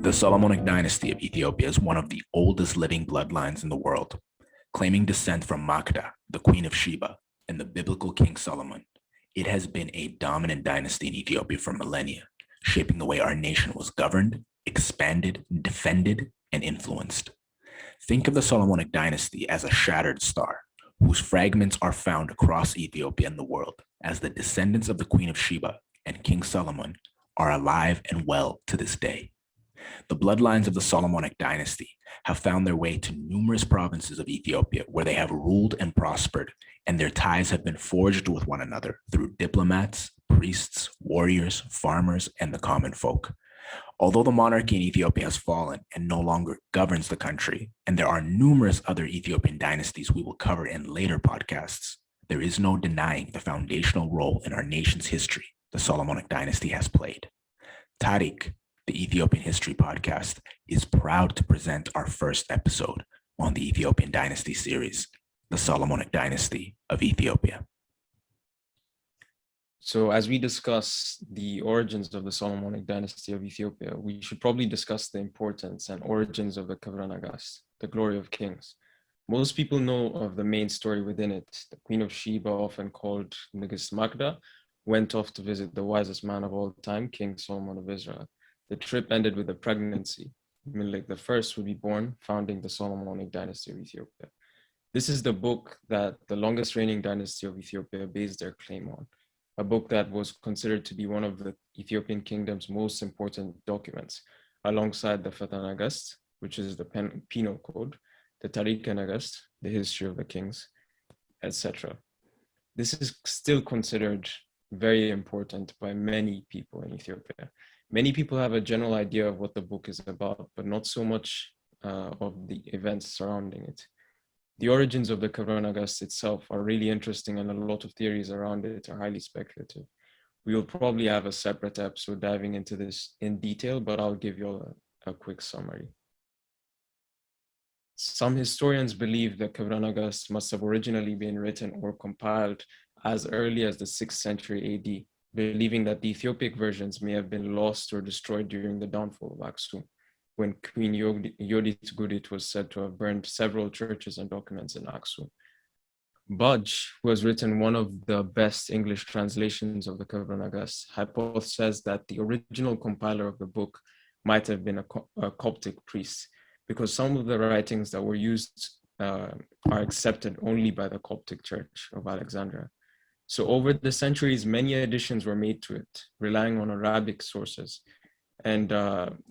The Solomonic Dynasty of Ethiopia is one of the oldest living bloodlines in the world, claiming descent from Makda, the Queen of Sheba, and the biblical King Solomon. It has been a dominant dynasty in Ethiopia for millennia, shaping the way our nation was governed, expanded, defended, and influenced. Think of the Solomonic Dynasty as a shattered star, whose fragments are found across Ethiopia and the world, as the descendants of the Queen of Sheba and King Solomon are alive and well to this day. The bloodlines of the Solomonic dynasty have found their way to numerous provinces of Ethiopia where they have ruled and prospered, and their ties have been forged with one another through diplomats, priests, warriors, farmers, and the common folk. Although the monarchy in Ethiopia has fallen and no longer governs the country, and there are numerous other Ethiopian dynasties we will cover in later podcasts, there is no denying the foundational role in our nation's history the Solomonic dynasty has played. Tarik, the Ethiopian History Podcast, is proud to present our first episode on the Ethiopian Dynasty Series, the Solomonic Dynasty of Ethiopia. So as we discuss the origins of the Solomonic Dynasty of Ethiopia, we should probably discuss the importance and origins of the Kavranagas, the glory of kings. Most people know of the main story within it. The Queen of Sheba, often called Nigist Makda, went off to visit the wisest man of all time, King Solomon of Israel. The trip ended with a pregnancy. Menelik I would be born, founding the Solomonic Dynasty of Ethiopia. This is the book that the longest reigning dynasty of Ethiopia based their claim on, a book that was considered to be one of the Ethiopian kingdom's most important documents, alongside the Kavranagas, which is the penal code, the Tarik the history of the kings, etc. This is still considered very important by many people in Ethiopia. Many people have a general idea of what the book is about, but not so much of the events surrounding it. The origins of the Kavranagas itself are really interesting, and a lot of theories around it are highly speculative. We will probably have a separate episode diving into this in detail, but I'll give you a quick summary. Some historians believe the Kavranagas must have originally been written or compiled as early as the 6th century AD, believing that the Ethiopic versions may have been lost or destroyed during the downfall of Aksum, when Queen Yodit Gudit was said to have burned several churches and documents in Aksum. Budge, who has written one of the best English translations of the Kavranagas, hypothesized that the original compiler of the book might have been a Coptic priest, because some of the writings that were used are accepted only by the Coptic Church of Alexandria. So over the centuries, many additions were made to it, relying on Arabic sources. And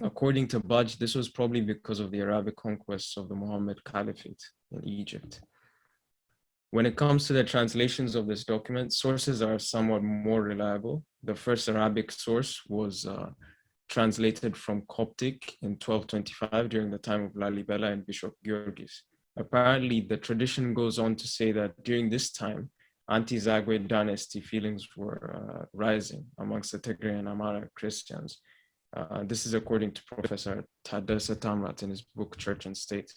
according to Budge, this was probably because of the Arabic conquests of the Muhammad Caliphate in Egypt. When it comes to the translations of this document, sources are somewhat more reliable. The first Arabic source was translated from Coptic in 1225 during the time of Lalibela and Bishop Georgis. Apparently, the tradition goes on to say that during this time, anti-Zagwe dynasty feelings were rising amongst the Tigray and Amhara Christians. This is according to Professor Taddese Tamrat in his book Church and State.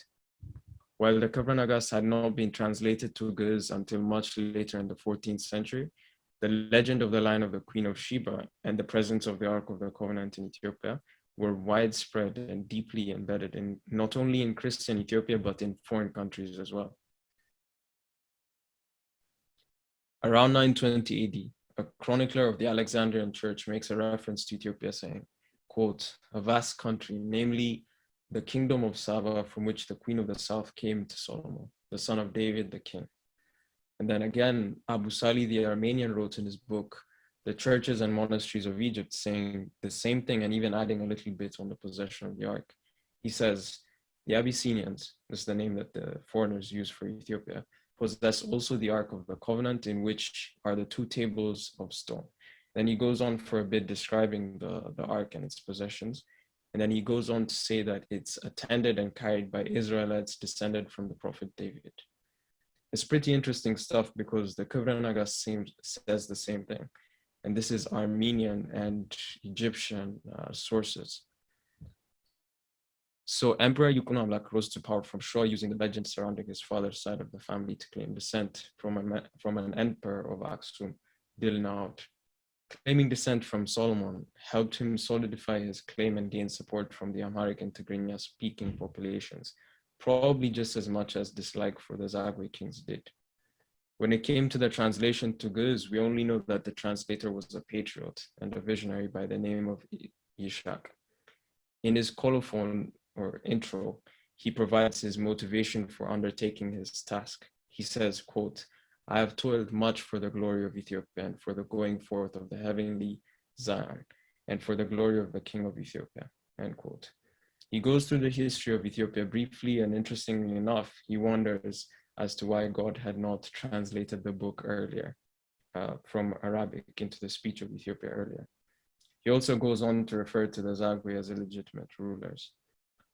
While the Kavranagas had not been translated to Ge'ez until much later in the 14th century, the legend of the line of the Queen of Sheba and the presence of the Ark of the Covenant in Ethiopia were widespread and deeply embedded in not only in Christian Ethiopia, but in foreign countries as well. Around 920 AD, a chronicler of the Alexandrian Church makes a reference to Ethiopia saying, quote, "A vast country, namely the kingdom of Saba, from which the queen of the south came to Solomon, the son of David the king." And then again, Abu Sali the Armenian wrote in his book, The Churches and Monasteries of Egypt, saying the same thing and even adding a little bit on the possession of the ark. He says, the Abyssinians, this is the name that the foreigners use for Ethiopia, possess also the Ark of the Covenant, in which are the 2 tables of stone. Then he goes on for a bit describing the Ark and its possessions. And then he goes on to say that it's attended and carried by Israelites descended from the prophet David. It's pretty interesting stuff because the Kavranagas says the same thing. And this is Armenian and Egyptian sources. So Emperor Yukunamlak rose to power from Shewa using the legend surrounding his father's side of the family to claim descent from an emperor of Aksum, Dilnaut. Claiming descent from Solomon helped him solidify his claim and gain support from the Amharic and Tigrinya speaking populations, probably just as much as dislike for the Zagwe kings did. When it came to the translation to Ge'ez, we only know that the translator was a patriot and a visionary by the name of Yishak. In his colophon or intro, he provides his motivation for undertaking his task. He says, quote, "I have toiled much for the glory of Ethiopia and for the going forth of the heavenly Zion and for the glory of the king of Ethiopia," end quote. He goes through the history of Ethiopia briefly, and interestingly enough, he wonders as to why God had not translated the book earlier from Arabic into the speech of Ethiopia earlier. He also goes on to refer to the Zagwe as illegitimate rulers.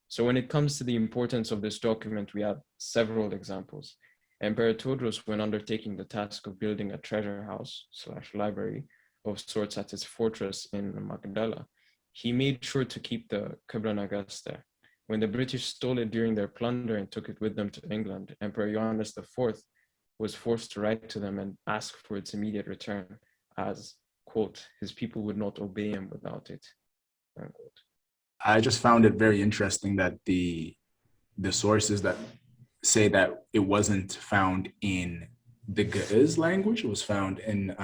So when it comes to the importance of this document, we have several examples. Emperor Tewodros, when undertaking the task of building a treasure house / library of sorts at his fortress in Magdala, he made sure to keep the Kavranagas there. When the British stole it during their plunder and took it with them to England, Emperor Johannes IV was forced to write to them and ask for its immediate return as, quote, his people would not obey him without it, unquote. I just found it very interesting that the sources that say that it wasn't found in the Ge'ez language, it was found in,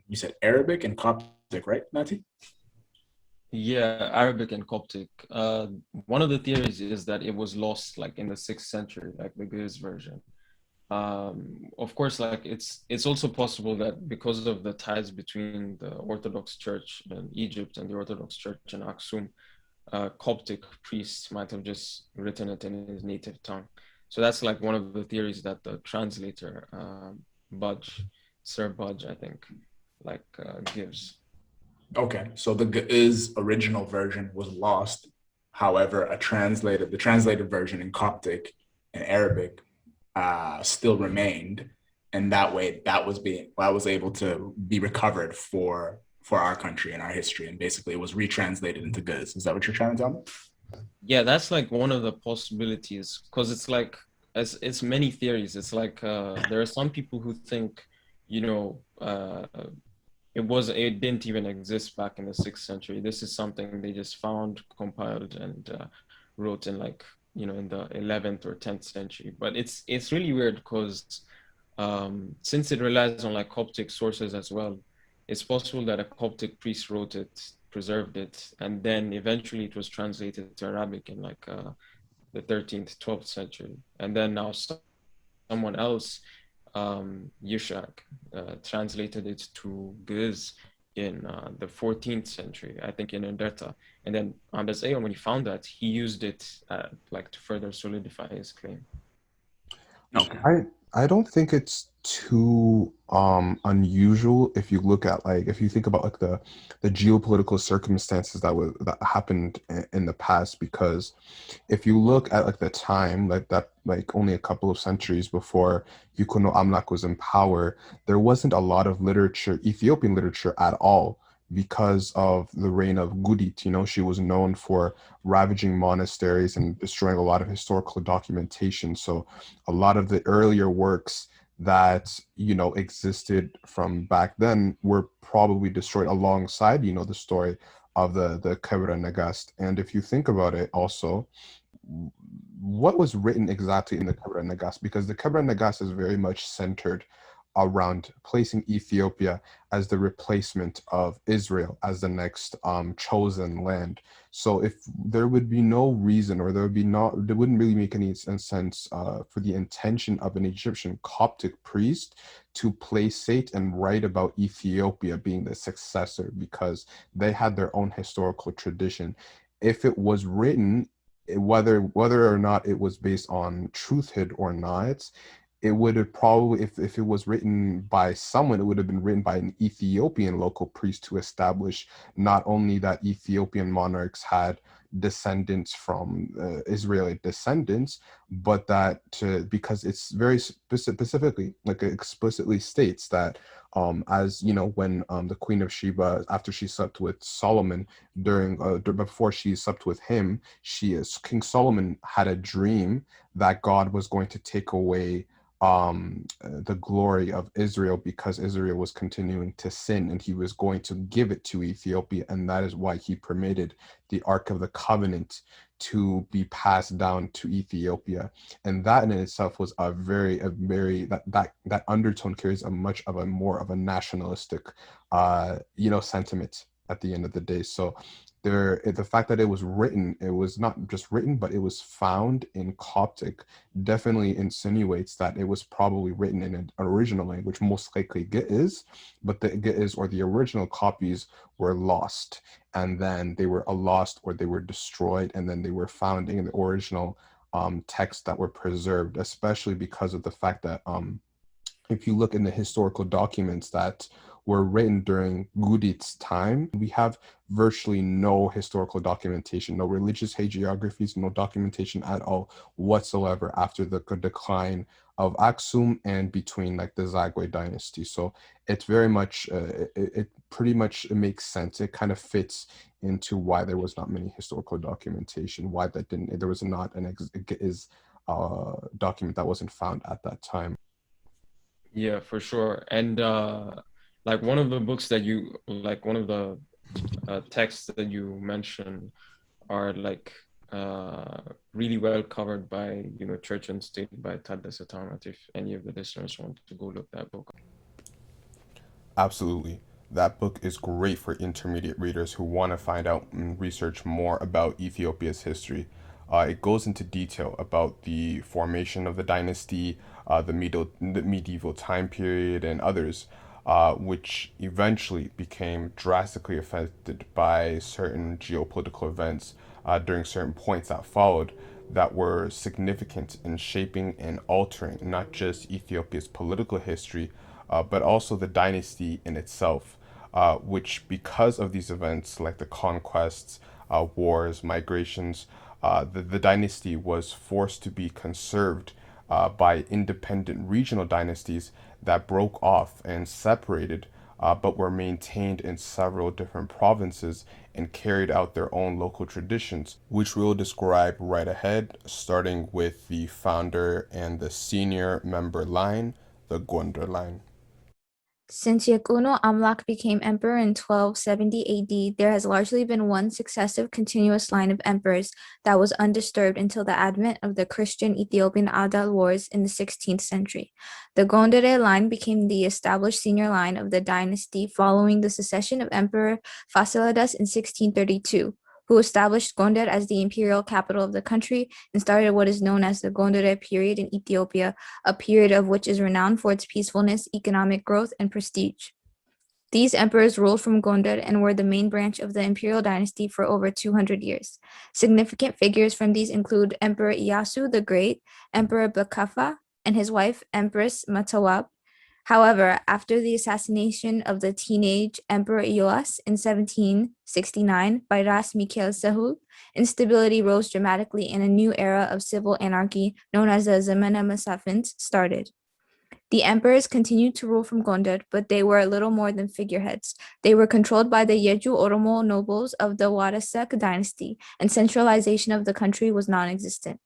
you said Arabic and Coptic, right, Nati? Yeah, Arabic and Coptic. One of the theories is that it was lost like in the 6th century, like the Ge'ez version. Of course, like it's also possible that because of the ties between the Orthodox Church in Egypt and the Orthodox Church in Aksum, Coptic priests might have just written it in his native tongue. So that's like one of the theories that the translator, Sir Budge, I think, gives. Okay, so the Ge'ez original version was lost. However, the translated version in Coptic and Arabic still remained, and that way that was able to be recovered for our country and our history, and basically it was retranslated into Ge'ez. Is that what you're trying to tell me? Yeah, that's like one of the possibilities, because it's like it's many theories. It's like there are some people who think, it didn't even exist back in the 6th century. This is something they just found, compiled, and wrote in in the 11th or 10th century. But it's really weird because since it relies on like Coptic sources as well, it's possible that a Coptic priest wrote it, preserved it, and then eventually it was translated to Arabic in the 13th, 12th century. And then now someone else, Yushak, translated it to Ge'ez in the 14th century, I think in Enderta. And then Ambassel, when he found that, he used it to further solidify his claim. Okay. I don't think it's too unusual if you look at if you think about the geopolitical circumstances that happened in the past, because if you look at the time only a couple of centuries before Yukono Amlak was in power, there wasn't a lot of literature, Ethiopian literature at all, because of the reign of Gudit. She was known for ravaging monasteries and destroying a lot of historical documentation. So a lot of the earlier works that existed from back then were probably destroyed alongside the story of the Kavranagas. And if you think about it also, what was written exactly in the Kavranagas, because the Kavranagas is very much centered around placing Ethiopia as the replacement of Israel as the next chosen land. So if there would be no reason, or there wouldn't really make any sense for the intention of an Egyptian Coptic priest to placate and write about Ethiopia being the successor, because they had their own historical tradition. If it was written, whether or not it was based on truthhood or not, it would have probably, if it was written by someone, it would have been written by an Ethiopian local priest to establish not only that Ethiopian monarchs had descendants from Israeli descendants, but that because it's very specifically, like it explicitly states that as you know, when the Queen of Sheba, after she slept with Solomon, before she slept with him, King Solomon had a dream that God was going to take away the glory of Israel because Israel was continuing to sin, and he was going to give it to Ethiopia, and that is why he permitted the Ark of the Covenant to be passed down to Ethiopia. And that in itself was a very that undertone carries more of a nationalistic sentiment at the end of the day. So the fact that it was not just written, but it was found in Coptic, definitely insinuates that it was probably written in an original language, most likely Ge'ez, but the Ge'ez or the original copies were lost, and then they were lost or they were destroyed, and then they were found in the original texts that were preserved, especially because of the fact that if you look in the historical documents that were written during Gudit's time, we have virtually no historical documentation, no religious hagiographies, no documentation at all whatsoever after the decline of Aksum and between like the Zagwe dynasty. So it's very much, it pretty much makes sense. It kind of fits into why there was not many historical documentation, why there was not an document that wasn't found at that time. Yeah, for sure. And like one of the books that one of the texts that you mentioned are like really well covered by, Church and State by Tadda Satamat, if any of the listeners want to go look that book. Absolutely. That book is great for intermediate readers who want to find out and research more about Ethiopia's history. It goes into detail about the formation of the dynasty, the medieval time period, and others, which eventually became drastically affected by certain geopolitical events during certain points that followed that were significant in shaping and altering not just Ethiopia's political history, but also the dynasty in itself, which because of these events like the conquests, wars, migrations, the dynasty was forced to be conserved by independent regional dynasties that broke off and separated, but were maintained in several different provinces and carried out their own local traditions, which we'll describe right ahead, starting with the founder and the senior member line, the Guandra Line. Since Yakuno Amlak became emperor in 1270 AD, there has largely been one successive continuous line of emperors that was undisturbed until the advent of the Christian Ethiopian Adal Wars in the 16th century. The Gondarei line became the established senior line of the dynasty following the succession of Emperor Fasilides in 1632. Who established Gonder as the imperial capital of the country and started what is known as the Gondarei period in Ethiopia, a period of which is renowned for its peacefulness, economic growth, and prestige. These emperors ruled from Gonder and were the main branch of the imperial dynasty for over 200 years. Significant figures from these include Emperor Iyasu the Great, Emperor Bakafa, and his wife, Empress Matawab. However, after the assassination of the teenage Emperor Ios in 1769 by Ras Mikhail Sehul, instability rose dramatically and a new era of civil anarchy known as the Zemene Mesafint started. The emperors continued to rule from Gonder, but they were little more than figureheads. They were controlled by the Yeju Oromo nobles of the Warasek dynasty, and centralization of the country was non-existent.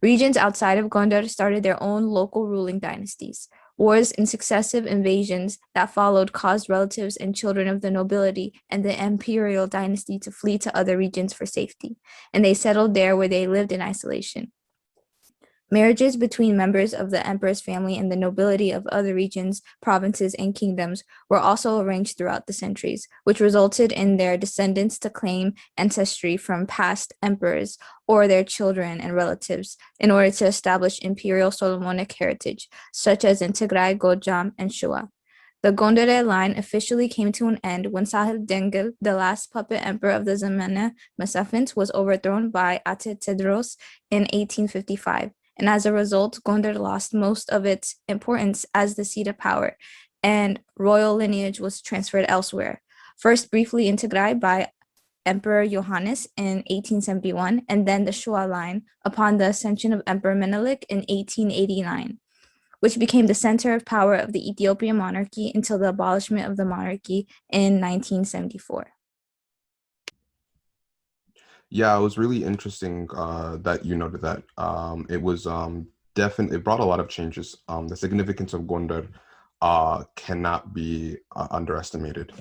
Regions outside of Gonder started their own local ruling dynasties. Wars and successive invasions that followed caused relatives and children of the nobility and the imperial dynasty to flee to other regions for safety, and they settled there where they lived in isolation. Marriages between members of the emperor's family and the nobility of other regions, provinces, and kingdoms were also arranged throughout the centuries, which resulted in their descendants to claim ancestry from past emperors or their children and relatives in order to establish imperial Solomonic heritage, such as in Tigray, Gojjam, and Shewa. The Gondarei line officially came to an end when Sahel Dengel, the last puppet emperor of the Zemene Mesafint, was overthrown by Ate Tedros in 1855. And as a result, Gonder lost most of its importance as the seat of power, and royal lineage was transferred elsewhere. First briefly in Tigray by Emperor Johannes in 1871, and then the Shewa line upon the ascension of Emperor Menelik in 1889, which became the center of power of the Ethiopian monarchy until the abolishment of the monarchy in 1974. Yeah, it was really interesting that you noted that. It was definitely, it brought a lot of changes. The significance of Gonder cannot be underestimated.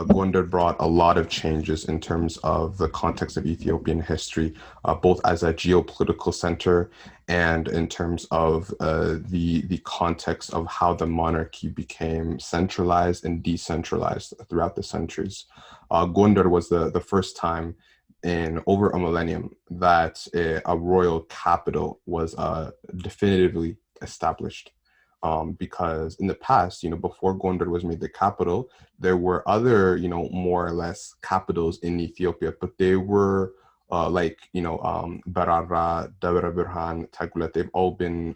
Gonder brought a lot of changes in terms of the context of Ethiopian history, both as a geopolitical center and in terms of the context of how the monarchy became centralized and decentralized throughout the centuries. Gonder was the first time in over a millennium that a royal capital was definitively established. Because in the past, before Gondar was made the capital, there were other, more or less capitals in Ethiopia, but they were Barara, Dabra Burhan, Tagulet, they've all been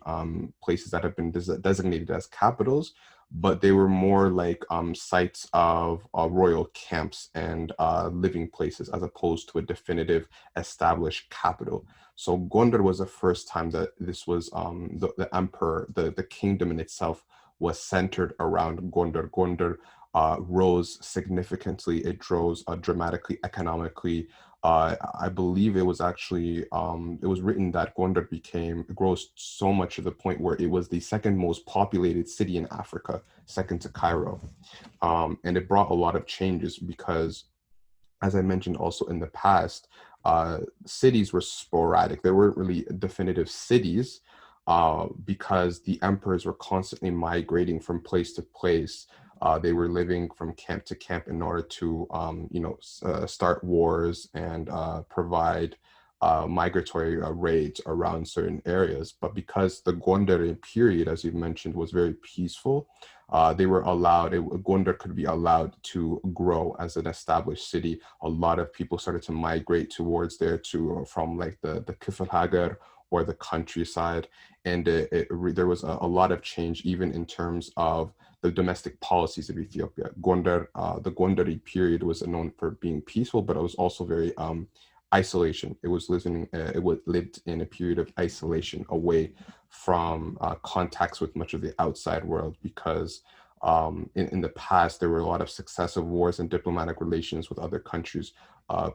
places that have been designated as capitals, but they were more like sites of royal camps and living places as opposed to a definitive established capital. So Gondar was the first time that this was the emperor, the kingdom in itself was centered around Gondar. Gondar rose significantly. It rose dramatically economically. I believe it was actually, it was written that Gondar grows so much to the point where it was the second most populated city in Africa, second to Cairo. And it brought a lot of changes because, as I mentioned also in the past, cities were sporadic. There weren't really definitive cities because the emperors were constantly migrating from place to place. They were living from camp to camp in order to, start wars and provide migratory raids around certain areas. But because the Gondare period, as you mentioned, was very peaceful, they were allowed, Gondar could be allowed to grow as an established city. A lot of people started to migrate towards there from like the Kifl or the countryside. And there was a lot of change even in terms of the domestic policies of Ethiopia. Gondar, the Gondari period was known for being peaceful, but it was also very isolation. It was lived in a period of isolation away from contacts with much of the outside world because in the past, there were a lot of successive wars and diplomatic relations with other countries,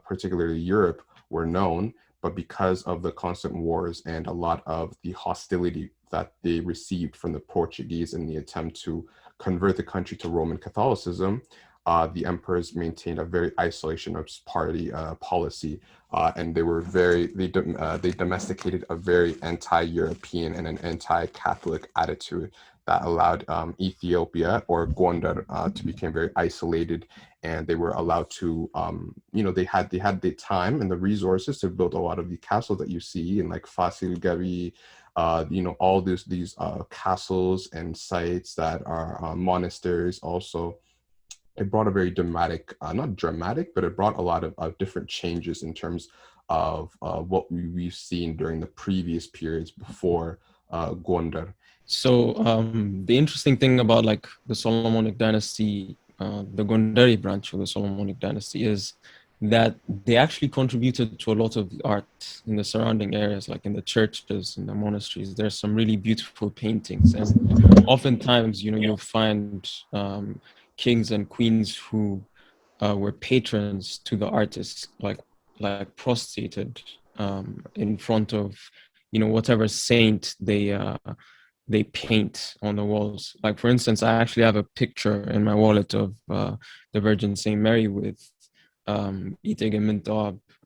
particularly Europe, were known. But because of the constant wars and a lot of the hostility that they received from the Portuguese in the attempt to convert the country to Roman Catholicism, the emperors maintained a very isolationist party policy, and they domesticated a very anti-European and an anti-Catholic attitude that allowed Ethiopia or Gondar to become very isolated, and they were allowed to, they had the time and the resources to build a lot of the castles that you see in like Fasil Gavi, all these castles and sites that are monasteries also. It brought a very dramatic, not dramatic, but it brought a lot of different changes in terms of what we've seen during the previous periods before Gondar. So the interesting thing about like the Solomonic Dynasty, the Gondari branch of the Solomonic Dynasty, is that they actually contributed to a lot of the art in the surrounding areas, like in the churches, in the monasteries. There's some really beautiful paintings, and oftentimes, you'll find kings and queens who were patrons to the artists, like prostrated in front of, whatever saint they paint on the walls. Like, for instance, I actually have a picture in my wallet of the Virgin Saint Mary with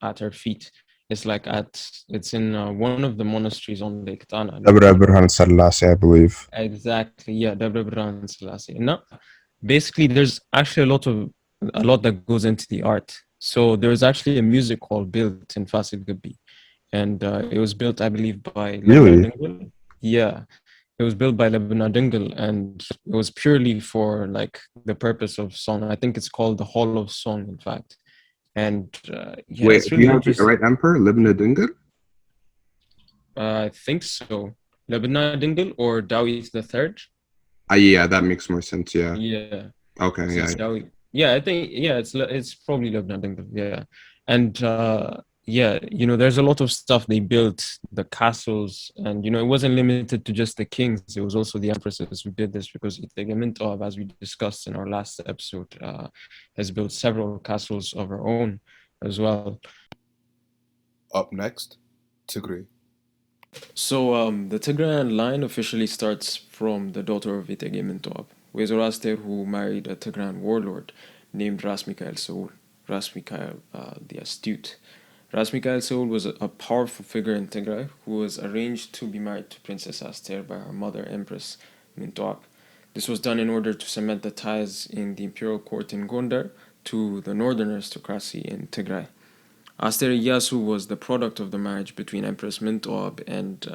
at her feet. It's in one of the monasteries on Lake Tana. Abrha Burhan Selassie, I believe. Exactly, yeah, Abrha Burhan Selassie. No, basically, there's actually a lot that goes into the art. So there's actually a music hall built in Fasil Gabi, and it was built, I believe, by Really? Yeah. It was built by Lebna Dingle, and it was purely for like the purpose of song. I think it's called the Hall of Song, in fact. And Wait, it's really do you have the interesting. right emperor, Lebna Dingle? I think so. Lebna Dingle or Dawit the Third. Yeah, that makes more sense. Yeah. Yeah. Okay. So Yeah. it's Dawit. Yeah, I think it's probably Lebna Dingle. Yeah, And yeah, there's a lot of stuff they built, the castles, and it wasn't limited to just the kings. It was also the empresses who did this, because Itegemintov, as we discussed in our last episode, has built several castles of her own as well. Up next, Tigray. So the Tigrayan line officially starts from the daughter of Itegemintov, Zoroaster, who married a Tigrayan warlord named Ras Mikhail Saul, Ras Mikhail the Astute. Ras Mikhail Saul was a powerful figure in Tigray who was arranged to be married to Princess Aster by her mother, Empress Mintoab. This was done in order to cement the ties in the imperial court in Gonder to the northern aristocracy in Tigray. Aster Iyasu was the product of the marriage between Empress Mintoab and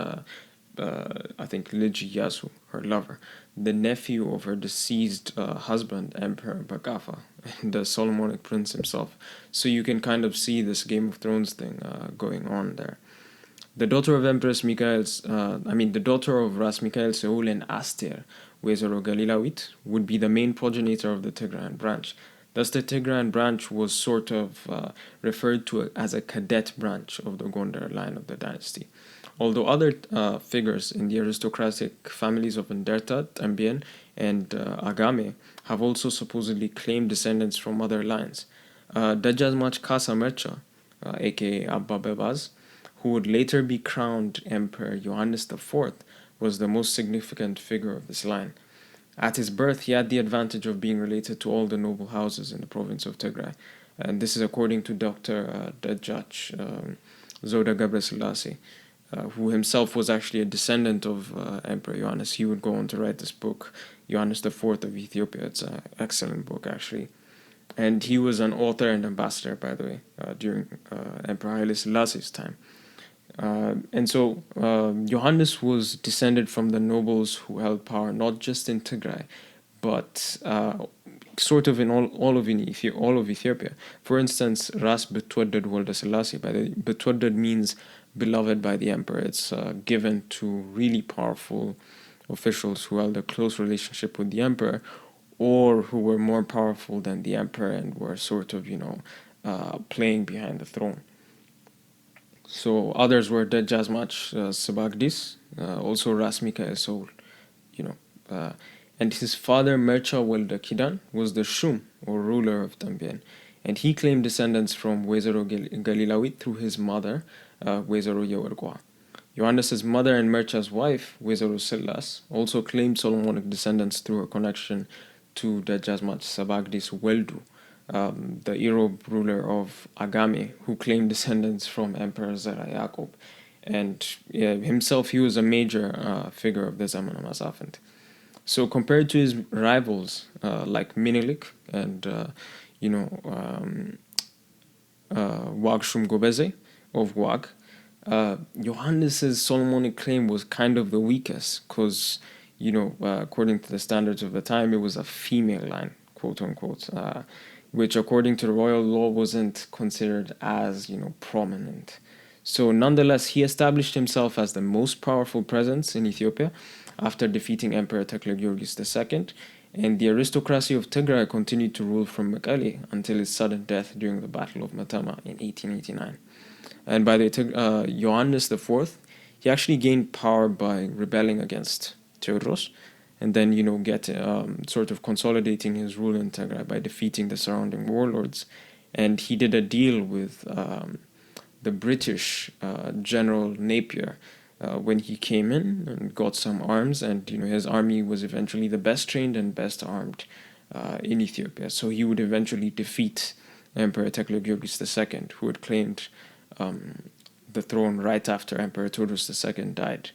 I think Liji Iyasu, her lover, the nephew of her deceased husband, Emperor Bagafa, and the Solomonic prince himself. So you can kind of see this Game of Thrones thing going on there. The daughter of the daughter of Ras Mikhail Seul and Aster, Wezero Galilawit, would be the main progenitor of the Tigrayan branch. Thus, the Tigrayan branch was sort of referred to as a cadet branch of the Gondar line of the dynasty. Although other figures in the aristocratic families of Nderta, Tambien, and Agame have also supposedly claimed descendants from other lines. Dajazmach Kasa Mercha, aka Abba Bebaz, who would later be crowned Emperor Johannes IV, was the most significant figure of this line. At his birth, he had the advantage of being related to all the noble houses in the province of Tigray, and this is according to Dr. Dajjach Zoda Gebreselassie, who himself was actually a descendant of Emperor Johannes. He would go on to write this book, Johannes IV of Ethiopia. It's an excellent book, actually. And he was an author and ambassador, by the way, during Emperor Haile Selassie's time. And so Johannes was descended from the nobles who held power not just in Tigray, but sort of in all of Ethiopia. For instance, Ras Betweded Wolde Selassie. By the Betweded means beloved by the emperor. It's given to really powerful officials who held a close relationship with the emperor, or who were more powerful than the emperor and were sort of playing behind the throne. So others were Dejazmach Sabagdis, also Ras Mikhail Saul, and his father Mercha Welde Kidan was the Shum, or ruler of Tambien, and he claimed descendants from Wezero Galilawit through his mother, Wezero Yewergwa. Johannes' mother and Mercha's wife, Wezero Sellas, also claimed Solomonic descendants through her connection to Dejazmach Sabagdis Weldu, the Erob ruler of Agame, who claimed descendants from Emperor Zera Yaqub. And himself, he was a major figure of the Zaman Masafent. So compared to his rivals like Minilik and, Wagshum Gobeze of Wag, Johannes' Solomonic claim was kind of the weakest because, according to the standards of the time, it was a female line, quote unquote, which according to the royal law wasn't considered as, prominent. So nonetheless, he established himself as the most powerful presence in Ethiopia after defeating Emperor Tekle-Giorgis II, and the aristocracy of Tigray continued to rule from Mekelle until his sudden death during the Battle of Matama in 1889. And by the Johannes IV, he actually gained power by rebelling against Theodros, and then, sort of consolidating his rule in Tigray by defeating the surrounding warlords. And he did a deal with the British General Napier when he came in and got some arms, and, his army was eventually the best trained and best armed in Ethiopia. So he would eventually defeat Emperor Tekle-Giorgis II, who had claimed the throne right after Emperor Theodros II died.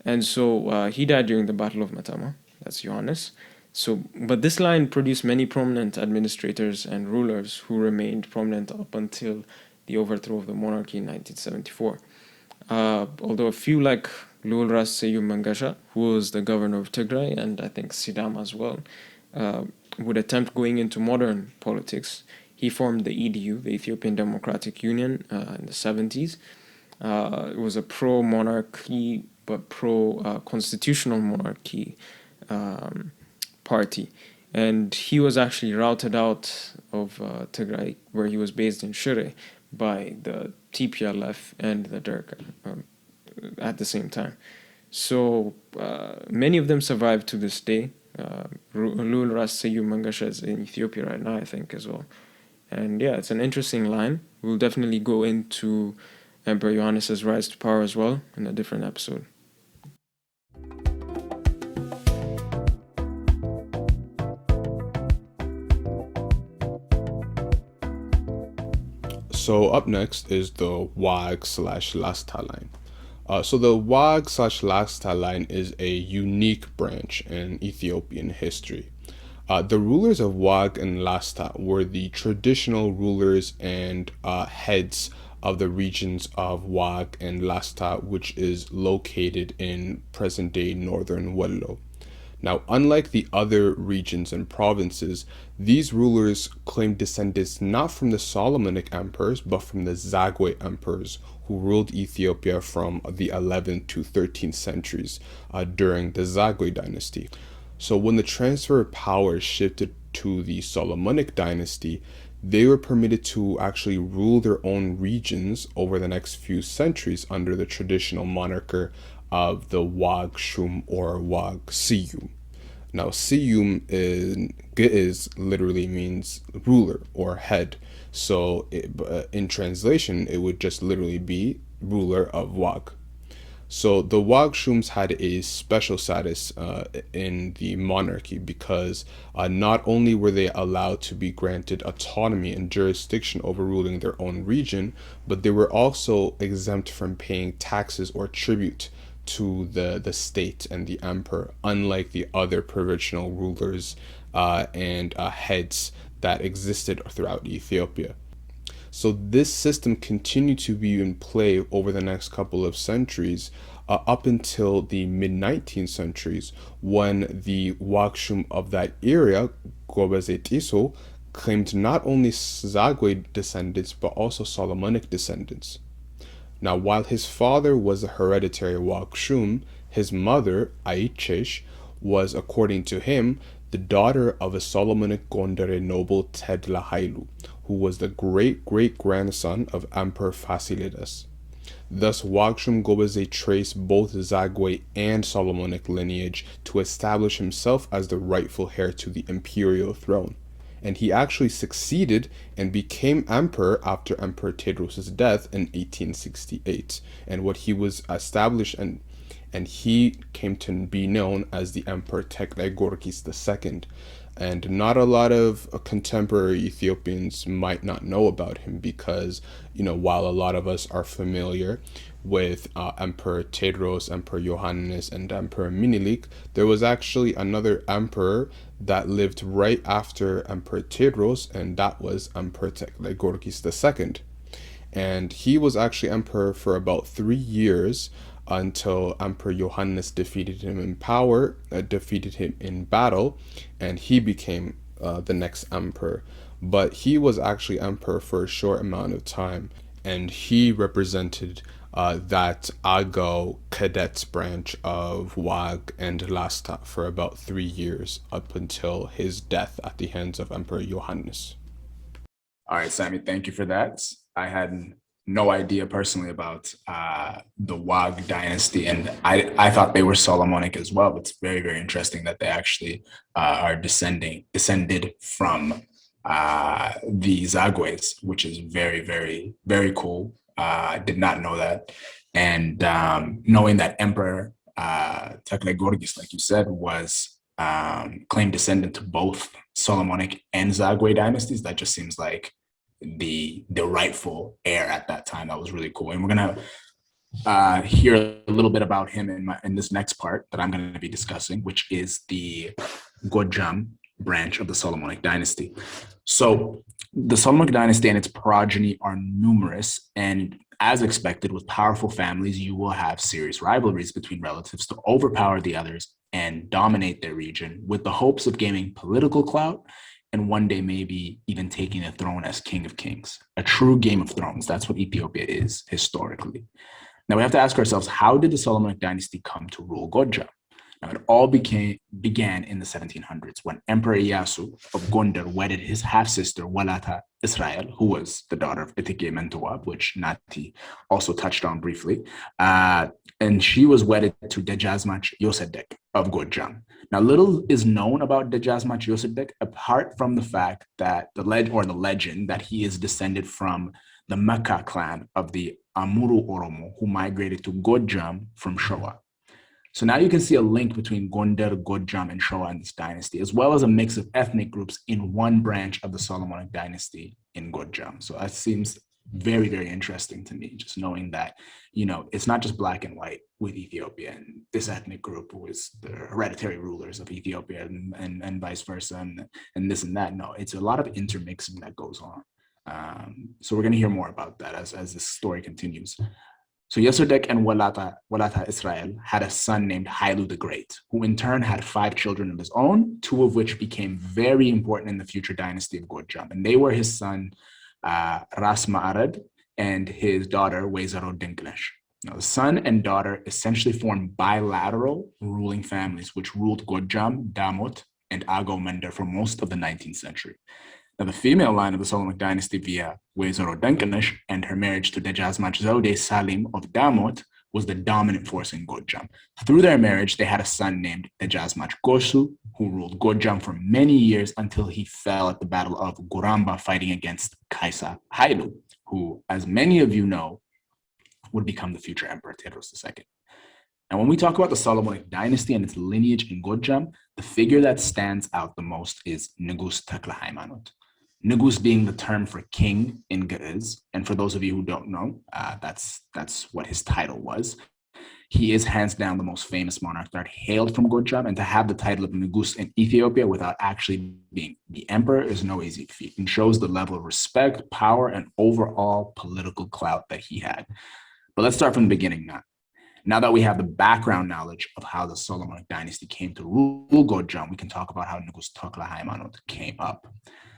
And so he died during the Battle of Matama. That's Johannes. But this line produced many prominent administrators and rulers who remained prominent up until the overthrow of the monarchy in 1974. Although a few like Lul Ras Seyum Mangasha, who was the governor of Tigray, and I think Sidam as well, would attempt going into modern politics. He formed the EDU, the Ethiopian Democratic Union, in the 70s. It was a pro-monarchy but pro-constitutional monarchy party. And he was actually routed out of Tigray, where he was based in Shire, by the TPLF and the Derg at the same time. So many of them survive to this day. Lul Ras Seyu Mangasha is in Ethiopia right now, I think, as well. And yeah, it's an interesting line. We'll definitely go into Emperor Johannes' rise to power as well in a different episode. So up next is the Wag/Lasta line. So the Wag/Lasta line is a unique branch in Ethiopian history. The rulers of Wag and Lasta were the traditional rulers and heads of the regions of Wag and Lasta, which is located in present-day northern Wello. Now, unlike the other regions and provinces, these rulers claimed descendants not from the Solomonic emperors, but from the Zagwe emperors, who ruled Ethiopia from the 11th to 13th centuries during the Zagwe dynasty. So when the transfer of power shifted to the Solomonic dynasty, they were permitted to actually rule their own regions over the next few centuries under the traditional moniker of the Wag Shum or Wag Siyum. Now, Siyum is literally means ruler or head. So in translation, it would just literally be ruler of Wag. So the Wag Shums had a special status in the monarchy because not only were they allowed to be granted autonomy and jurisdiction over ruling their own region, but they were also exempt from paying taxes or tribute to the state and the emperor, unlike the other provincial rulers and heads that existed throughout Ethiopia. So this system continued to be in play over the next couple of centuries up until the mid-19th centuries, when the Wakshum of that area, Gobazetiso, claimed not only Zagwe descendants but also Solomonic descendants. Now, while his father was a hereditary Wakshum, his mother, Aichesh, was, according to him, the daughter of a Solomonic Gondarei noble Tedla Hailu, who was the great-great-grandson of Emperor Fasilides. Thus, Wakshum Gobazet traced both Zagwe and Solomonic lineage to establish himself as the rightful heir to the imperial throne. And he actually succeeded and became emperor after Emperor Tewodros' death in 1868. And what he was established and he came to be known as the Emperor Teklai Gorkis II. And not a lot of contemporary Ethiopians might not know about him because, while a lot of us are familiar with Emperor Tewodros, Emperor Johannes, and Emperor Minilik, there was actually another emperor that lived right after Emperor Tewodros, and that was Emperor Teklai Gorkis II. And he was actually emperor for about 3 years until Emperor Johannes defeated him in battle, and he became the next emperor. But he was actually emperor for a short amount of time, and he represented that Agao cadets branch of Wag and Lasta for about 3 years up until his death at the hands of Emperor Johannes. All right, Sammy, thank you for that. I had no idea personally about the Wag dynasty, and I thought they were Solomonic as well. But it's very, very interesting that they actually are descended from the Zagwes, which is very, very, very cool. I did not know that. And knowing that Emperor Teklai Gorkis, like you said, was claimed descendant to both Solomonic and Zagwe dynasties, that just seems like the rightful heir at that time. That was really cool. And we're gonna hear a little bit about him in this next part that I'm going to be discussing, which is the Gojjam branch of the Solomonic dynasty. So the Solomonic dynasty and its progeny are numerous, and as expected, with powerful families, you will have serious rivalries between relatives to overpower the others and dominate their region with the hopes of gaining political clout and one day maybe even taking the throne as King of Kings. A true Game of Thrones. That's what Ethiopia is historically. Now we have to ask ourselves, how did the Solomonic dynasty come to rule Gojjam? Now, it all began in the 1700s when Emperor Iyasu of Gonder wedded his half-sister Walata Israel, who was the daughter of Itike Mentuab, which Nati also touched on briefly. And she was wedded to Dejazmach Yosedek of Gojjam. Now, little is known about Dejazmach Yosedek apart from the fact that the legend that he is descended from the Mecca clan of the Amuru Oromo, who migrated to Gojjam from Shewa. So now you can see a link between Gonder, Gojjam, and Shewa in this dynasty, as well as a mix of ethnic groups in one branch of the Solomonic Dynasty in Gojjam. So that seems very, very interesting to me, just knowing that, it's not just black and white with Ethiopia, and this ethnic group was the hereditary rulers of Ethiopia and vice versa, and this and that. No, it's a lot of intermixing that goes on. So we're going to hear more about that as this story continues. So Yosedek and Walata Israel had a son named Hailu the Great, who in turn had 5 children of his own, 2 of which became very important in the future dynasty of Gojjam. And they were his son, Ras Ma'ared, and his daughter, Wezaro Dinkinesh. Now, the son and daughter essentially formed bilateral ruling families, which ruled Gojjam, Damot, and Agomender for most of the 19th century. Now, the female line of the Solomonic dynasty via Wezaro Dinkinesh and her marriage to Dejazmach Zaude Salim of Damot was the dominant force in Gojjam. Through their marriage, they had a son named Dejazmach Gosu, who ruled Gojjam for many years until he fell at the Battle of Guramba fighting against Kaisa Hailu, who, as many of you know, would become the future Emperor Tewodros II. Now, when we talk about the Solomonic dynasty and its lineage in Gojjam, the figure that stands out the most is Nugus Takahimonos. Nugus being the term for king in Ge'ez, and for those of you who don't know, that's what his title was. He is hands down the most famous monarch that hailed from Gojjam, and to have the title of Nugus in Ethiopia without actually being the emperor is no easy feat, and shows the level of respect, power, and overall political clout that he had. But let's start from the beginning now. Now that we have the background knowledge of how the Solomonic dynasty came to rule Gojjam, we can talk about how Nugus Takahimonos came up.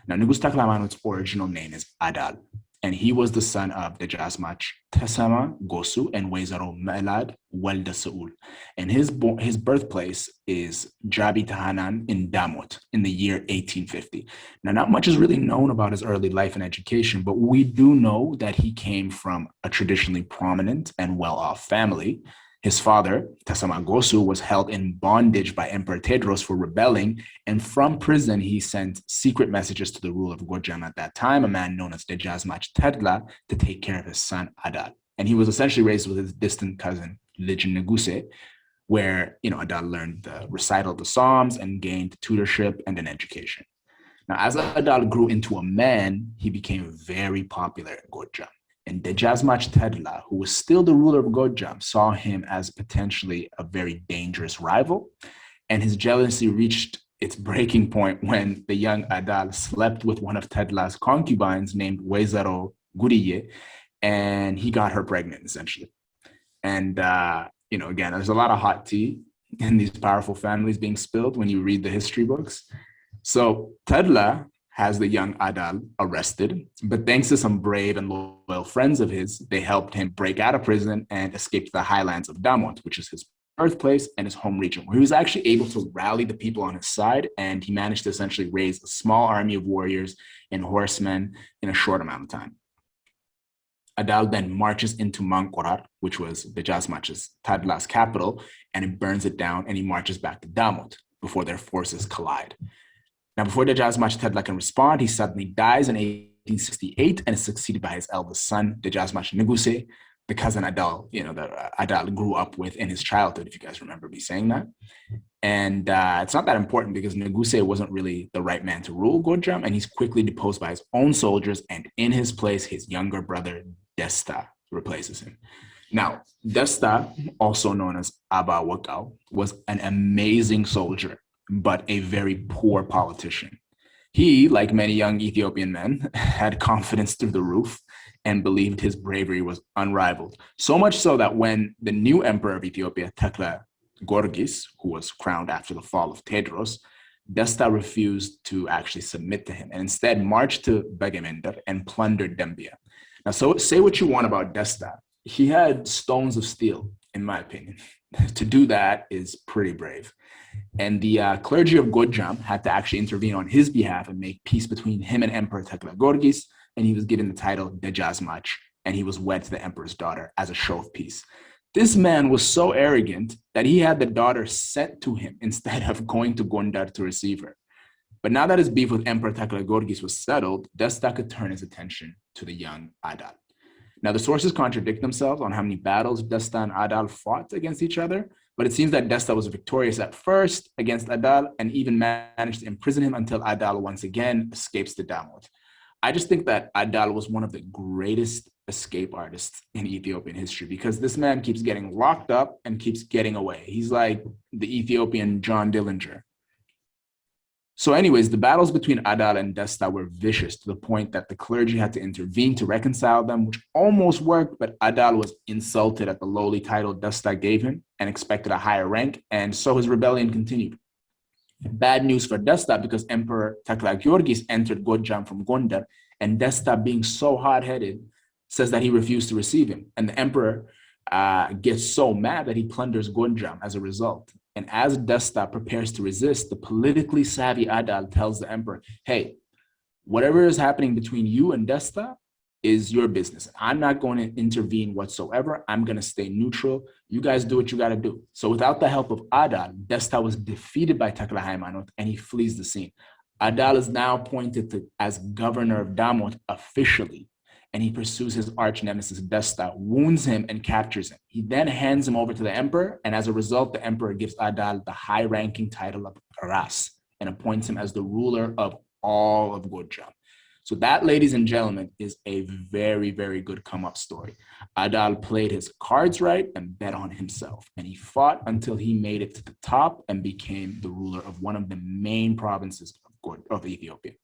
Now, Nugus Takahimonos' original name is Adal, and he was the son of Dejazmach Tesema Gosu and Wezaro Melad Welda Saul. And his birthplace is Jabi Tahanan in Damot in the year 1850. Now, not much is really known about his early life and education, but we do know that he came from a traditionally prominent and well-off family. His father, Tesema Gosu, was held in bondage by Emperor Tewodros for rebelling, and from prison he sent secret messages to the ruler of Gojjam at that time, a man known as Dejazmach Tedla, to take care of his son Adal. And he was essentially raised with his distant cousin, Lijin Neguse, where Adal learned the recital of the Psalms and gained tutorship and an education. Now, as Adal grew into a man, he became very popular in Gojjam. And Dejazmach Tedla, who was still the ruler of Gojjam, saw him as potentially a very dangerous rival. And his jealousy reached its breaking point when the young Adal slept with one of Tedla's concubines named Wezaro Guriye, and he got her pregnant, essentially. And, again, there's a lot of hot tea in these powerful families being spilled when you read the history books. So Tedla has the young Adal arrested, but thanks to some brave and loyal friends of his, they helped him break out of prison and escape to the highlands of Damot, which is his birthplace and his home region, where he was actually able to rally the people on his side, and he managed to essentially raise a small army of warriors and horsemen in a short amount of time. Adal then marches into Mankorar, which was Dejazmach's Tadla's capital, and he burns it down, and he marches back to Damot before their forces collide. Now, before Dejazmach Tedla can respond, he suddenly dies in 1868 and is succeeded by his eldest son, Dejazmach Neguse, the cousin Adal, that Adal grew up with in his childhood, if you guys remember me saying that. And it's not that important because Neguse wasn't really the right man to rule Gojjam, and he's quickly deposed by his own soldiers, and in his place, his younger brother, Desta, replaces him. Now, Desta, also known as Aba Wakao, was an amazing soldier, but a very poor politician. He, like many young Ethiopian men, had confidence through the roof and believed his bravery was unrivaled. So much so that when the new emperor of Ethiopia, Tekle Gorgis, who was crowned after the fall of Tewodros, Desta refused to actually submit to him and instead marched to Begemender and plundered Dembia. Now, so say what you want about Desta. He had stones of steel, in my opinion. To do that is pretty brave. And the clergy of Gojjam had to actually intervene on his behalf and make peace between him and Emperor Teklagorgis, and he was given the title Dejazmach, and he was wed to the emperor's daughter as a show of peace. This man was so arrogant that he had the daughter sent to him instead of going to Gondar to receive her. But now that his beef with Emperor Teklagorgis was settled, Desta could turn his attention to the young Adal. Now, the sources contradict themselves on how many battles Desta and Adal fought against each other, but it seems that Desta was victorious at first against Adal and even managed to imprison him until Adal once again escapes to Damot. I just think that Adal was one of the greatest escape artists in Ethiopian history because this man keeps getting locked up and keeps getting away. He's like the Ethiopian John Dillinger. So anyways, the battles between Adal and Desta were vicious to the point that the clergy had to intervene to reconcile them, which almost worked, but Adal was insulted at the lowly title Desta gave him and expected a higher rank, and so his rebellion continued. Bad news for Desta because Emperor Teklagorgis entered Gojjam from Gondar, and Desta, being so hot-headed, says that he refused to receive him, and the emperor gets so mad that he plunders Gojjam as a result. And as Desta prepares to resist, the politically savvy Adal tells the emperor, hey, whatever is happening between you and Desta is your business. I'm not going to intervene whatsoever. I'm going to stay neutral. You guys do what you got to do. So without the help of Adal, Desta was defeated by Takahimonos and he flees the scene. Adal is now appointed as governor of Damot officially, and he pursues his arch nemesis Desta, wounds him, and captures him. He then hands him over to the emperor, and as a result, the emperor gives Adal the high-ranking title of Ras and appoints him as the ruler of all of Gojjam. So that, ladies and gentlemen, is a very, very good come-up story. Adal played his cards right and bet on himself, and he fought until he made it to the top and became the ruler of one of the main provinces of Ethiopia.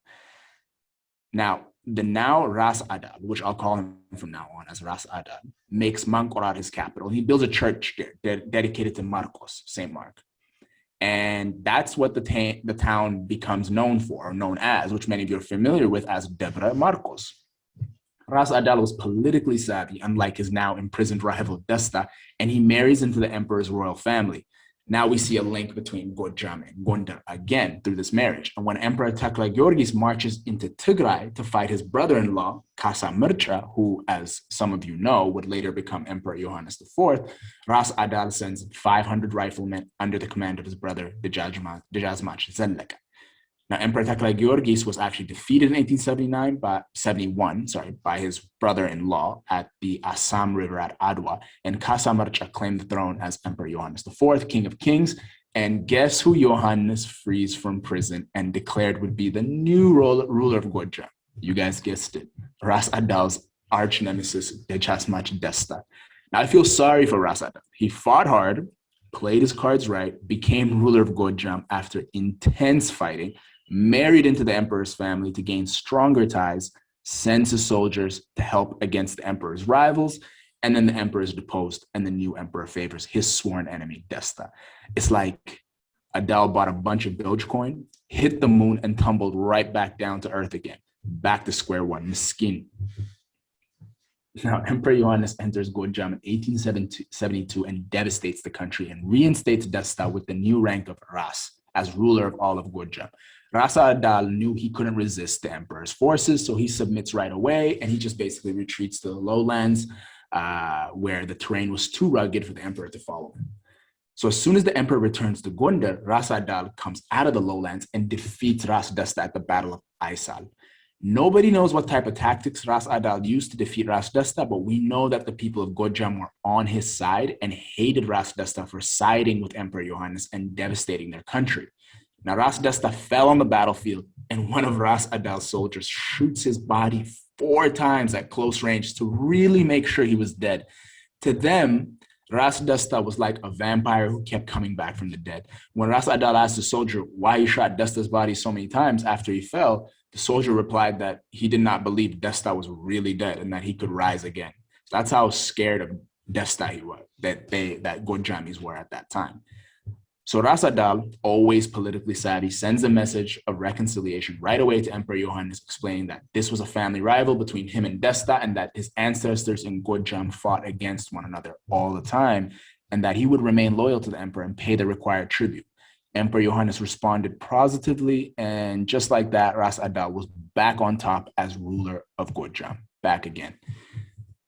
Now, the now Ras Adal, which I'll call him from now on as Ras Adal, makes Mankorat his capital. He builds a church there dedicated to Marcos, St. Mark. And that's what the town becomes known for, or known as, which many of you are familiar with as Debre Marcos. Ras Adal was politically savvy, unlike his now imprisoned rival Desta, and he marries into the emperor's royal family. Now we see a link between Gojjam and Gonder again through this marriage. And when Emperor Teklagorgis marches into Tigray to fight his brother-in-law, Kasa Mircha, who, as some of you know, would later become Emperor Johannes IV, Ras Adal sends 500 riflemen under the command of his brother, Dejazmach Welega. Now, Emperor Teklagorgis was actually defeated in 1871 by his brother-in-law at the Assam River at Adwa, and Kasa Mircha claimed the throne as Emperor Johannes IV, King of Kings. And guess who Johannes frees from prison and declared would be the new ruler of Gojjam? You guys guessed it, Ras Adal's arch nemesis, Dejazmach Desta. Now, I feel sorry for Ras Adal. He fought hard, played his cards right, became ruler of Gojjam after intense fighting, married into the emperor's family to gain stronger ties, sends his soldiers to help against the emperor's rivals, and then the emperor is deposed and the new emperor favors his sworn enemy, Desta. It's like Adal bought a bunch of Dogecoin, hit the moon, and tumbled right back down to earth again, back to square one, miskin. Now, Emperor Johannes enters Gojjam in 1872 and devastates the country and reinstates Desta with the new rank of Ras as ruler of all of Gojjam. Ras Adal knew he couldn't resist the emperor's forces, so he submits right away, and he just basically retreats to the lowlands where the terrain was too rugged for the emperor to follow him. So as soon as the emperor returns to Gonder, Ras Adal comes out of the lowlands and defeats Ras Desta at the Battle of Aisal. Nobody knows what type of tactics Ras Adal used to defeat Ras Desta, but we know that the people of Gojjam were on his side and hated Ras Desta for siding with Emperor Johannes and devastating their country. Now, Ras Desta fell on the battlefield, and one of Ras Adal's soldiers shoots his body 4 times at close range to really make sure he was dead. To them, Ras Desta was like a vampire who kept coming back from the dead. When Ras Adal asked the soldier why he shot Desta's body so many times after he fell, the soldier replied that he did not believe Desta was really dead and that he could rise again. So that's how scared of Desta he was, that Gojjamis were at that time. So Ras Adal, always politically savvy, sends a message of reconciliation right away to Emperor Johannes, explaining that this was a family rival between him and Desta and that his ancestors in Gojjam fought against one another all the time. and that he would remain loyal to the emperor and pay the required tribute. Emperor Johannes responded positively, and just like that, Ras Adal was back on top as ruler of Gojjam, back again.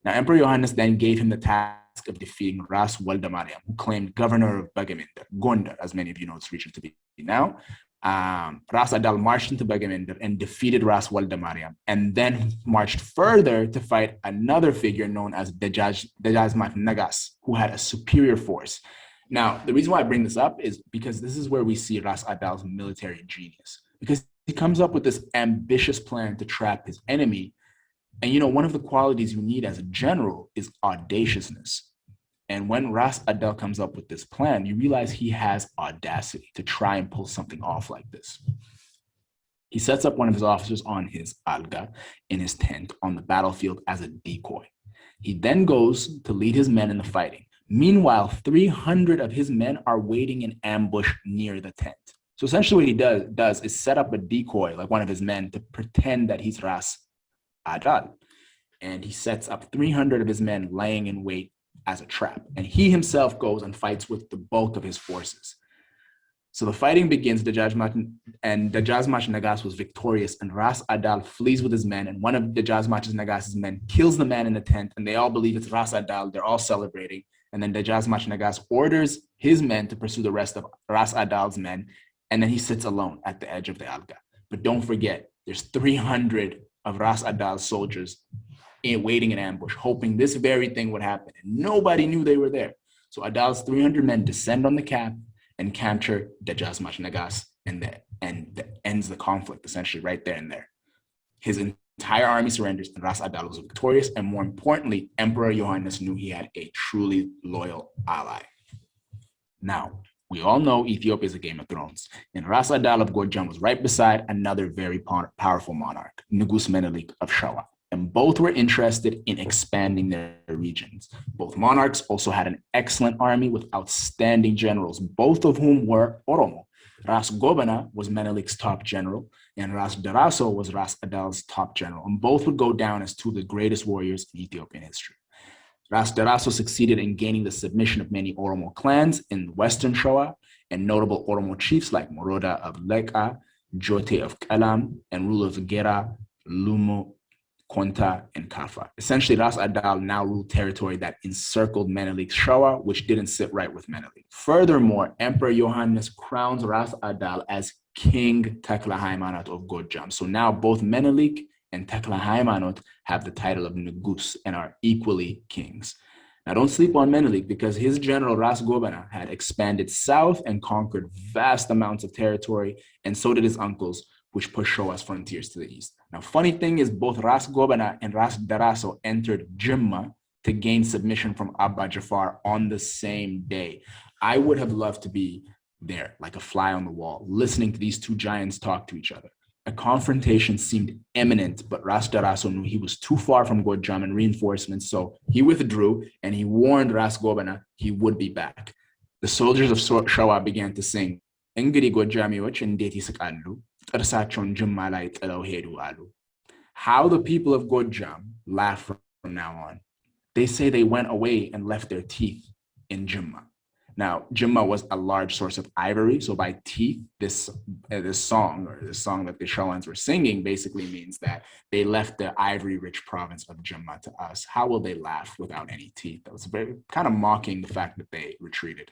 Now, Emperor Johannes then gave him the task of defeating Ras Waldemariam, who claimed governor of Bagaminder, Gonder, as many of you know its region to be now. Ras Adal marched into Bagaminder and defeated Ras Waldemariam, and then marched further to fight another figure known as Kavranagas, who had a superior force. Now, the reason why I bring this up is because this is where we see Ras Adal's military genius, because he comes up with this ambitious plan to trap his enemy. And you know, one of the qualities you need as a general is audaciousness. And when Ras Adal comes up with this plan, you realize he has audacity to try and pull something off like this. He sets up one of his officers on his alga in his tent on the battlefield as a decoy. He then goes to lead his men in the fighting. Meanwhile, 300 of his men are waiting in ambush near the tent. So essentially what he does is set up a decoy, like one of his men, to pretend that he's Ras Adal. And he sets up 300 of his men laying in wait as a trap. And he himself goes and fights with the bulk of his forces. So the fighting begins, and Dejazmach Nagas was victorious, and Ras Adal flees with his men, and one of Dejazmach Nagas's men kills the man in the tent, and they all believe it's Ras Adal. They're all celebrating. And then Dejazmach Nagas orders his men to pursue the rest of Ras Adal's men, and then he sits alone at the edge of the alga. But don't forget, there's 300 of Ras Adal's soldiers waiting in ambush, hoping this very thing would happen. And nobody knew they were there. So Adal's 300 men descend on the camp and capture Dejazmach Nagas, and ends the conflict essentially right there and there. His entire army surrenders, and Ras Adal was victorious, and more importantly, Emperor Johannes knew he had a truly loyal ally. Now, we all know Ethiopia is a Game of Thrones, and Ras Adal of Gojjam was right beside another very powerful monarch, Nugus Menelik of Shawa, and both were interested in expanding their regions. Both monarchs also had an excellent army with outstanding generals, both of whom were Oromo. Ras Gobana was Menelik's top general, and Ras Daraso was Ras Adal's top general, and both would go down as two of the greatest warriors in Ethiopian history. Ras Daraso succeeded in gaining the submission of many Oromo clans in western Shawa, and notable Oromo chiefs like Moroda of Leka, Jote of Kalam, and rulers of Gera, Lumo, Konta, and Kafa. Essentially, Ras Adal now ruled territory that encircled Menelik's Shawa, which didn't sit right with Menelik. Furthermore, Emperor Johannes crowns Ras Adal as King Takahimonos of Gojjam. So now both Menelik and Takahimonos have the title of Nugus and are equally kings. Now, don't sleep on Menelik, because his general Ras Gobana had expanded south and conquered vast amounts of territory, and so did his uncles, which pushed Shawa's frontiers to the east. Now, funny thing is, both Ras Gobana and Ras Daraso entered Jimma to gain submission from Abba Jafar on the same day. I would have loved to be there, like a fly on the wall, listening to these two giants talk to each other. A confrontation seemed imminent, but Ras Daraso knew he was too far from Gojjam and reinforcements, so he withdrew, and he warned Ras Gobana he would be back. The soldiers of Shawa began to sing, "Engiri Gojjamiዎች እንዴት ይስቃሉ ጥርሳቸውን ጅማ ላይ ጥለው ሄዱ አሉ." How the people of Gojjam laugh from now on. They say they went away and left their teeth in Jimma. Now, Jimma was a large source of ivory, so by teeth, this song that the Shawans were singing basically means that they left the ivory-rich province of Jimma to us. How will they laugh without any teeth? That was very kind of mocking the fact that they retreated.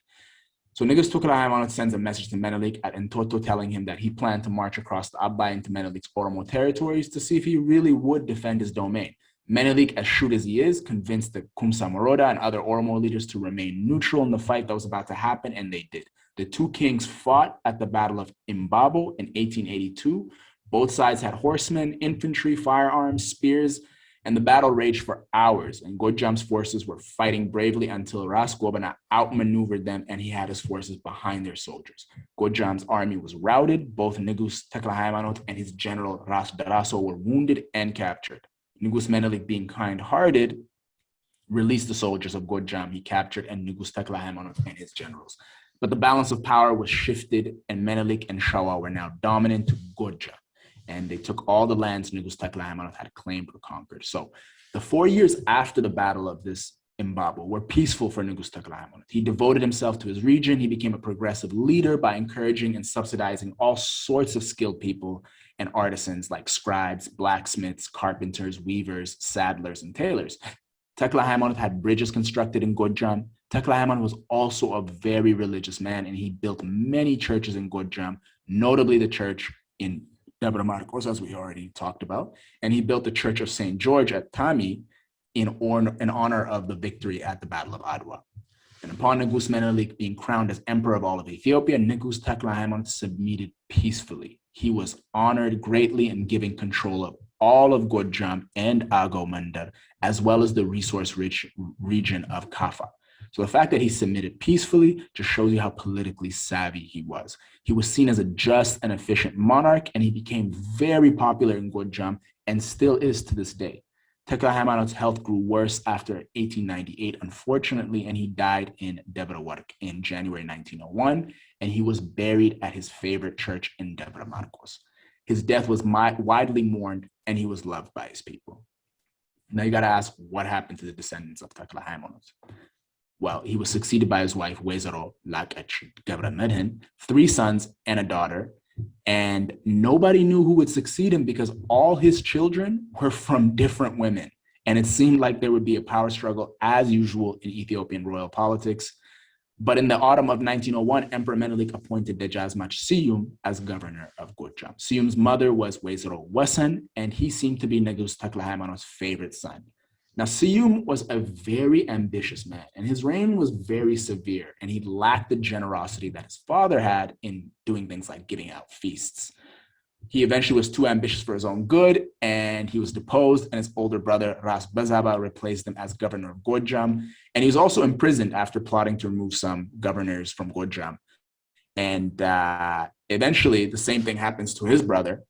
So Nugus Takahimonos sends a message to Menelik at Entoto telling him that he planned to march across the Abba into Menelik's Oromo territories to see if he really would defend his domain. Menelik, as shrewd as he is, convinced the Kumsa Moroda and other Oromo leaders to remain neutral in the fight that was about to happen, and they did. The two kings fought at the Battle of Imbabo in 1882. Both sides had horsemen, infantry, firearms, spears, and the battle raged for hours, and Gojjam's forces were fighting bravely until Ras Gobana outmaneuvered them, and he had his forces behind their soldiers. Gojjam's army was routed. Both Nugus Takahimonos and his general Ras Daraso were wounded and captured. Nugus Menelik, being kind-hearted, released the soldiers of Gojjam he captured and Nugus Takahimonos and his generals. But the balance of power was shifted, and Menelik and Shawa were now dominant to Gojjam, and they took all the lands Nugus Takahimonos had claimed or conquered. So the 4 years after the battle of this in Babel were peaceful for Negus Takahimonos. He devoted himself to his region. He became a progressive leader by encouraging and subsidizing all sorts of skilled people and artisans like scribes, blacksmiths, carpenters, weavers, saddlers, and tailors. Takahimonos had bridges constructed in Gojjam. Takahimonos was also a very religious man, and he built many churches in Gojjam, notably the church in Debre Marcos, as we already talked about. And he built the Church of St. George at Tami in honor of the victory at the Battle of Adwa. And upon Negus Menelik being crowned as emperor of all of Ethiopia, Negus Takahimonos submitted peacefully. He was honored greatly in giving control of all of Gojjam and Agomandar, as well as the resource-rich region of Kaffa. So the fact that he submitted peacefully just shows you how politically savvy he was. He was seen as a just and efficient monarch, and he became very popular in Gojjam and still is to this day. Takahimonos' health grew worse after 1898, unfortunately, and he died in Debre Wark in January 1901, and he was buried at his favorite church in Debre Marcos. His death was widely mourned, and he was loved by his people. Now you got to ask, what happened to the descendants of Takahimonos? Well, he was succeeded by his wife, Wezero Lakach Gabramedhin, 3 sons and a daughter, and nobody knew who would succeed him because all his children were from different women. And it seemed like there would be a power struggle as usual in Ethiopian royal politics. But in the autumn of 1901, Emperor Menelik appointed Dejazmach Siyum as governor of Gojjam. Siyum's mother was Wezero Wasan, and he seemed to be Negus Takahimonos' favorite son. Now, Siyum was a very ambitious man, and his reign was very severe, and he lacked the generosity that his father had in doing things like giving out feasts. He eventually was too ambitious for his own good, and he was deposed, and his older brother, Ras Bazaba, replaced him as governor of Gojjam. And he was also imprisoned after plotting to remove some governors from Gojjam. And eventually, the same thing happens to his brother,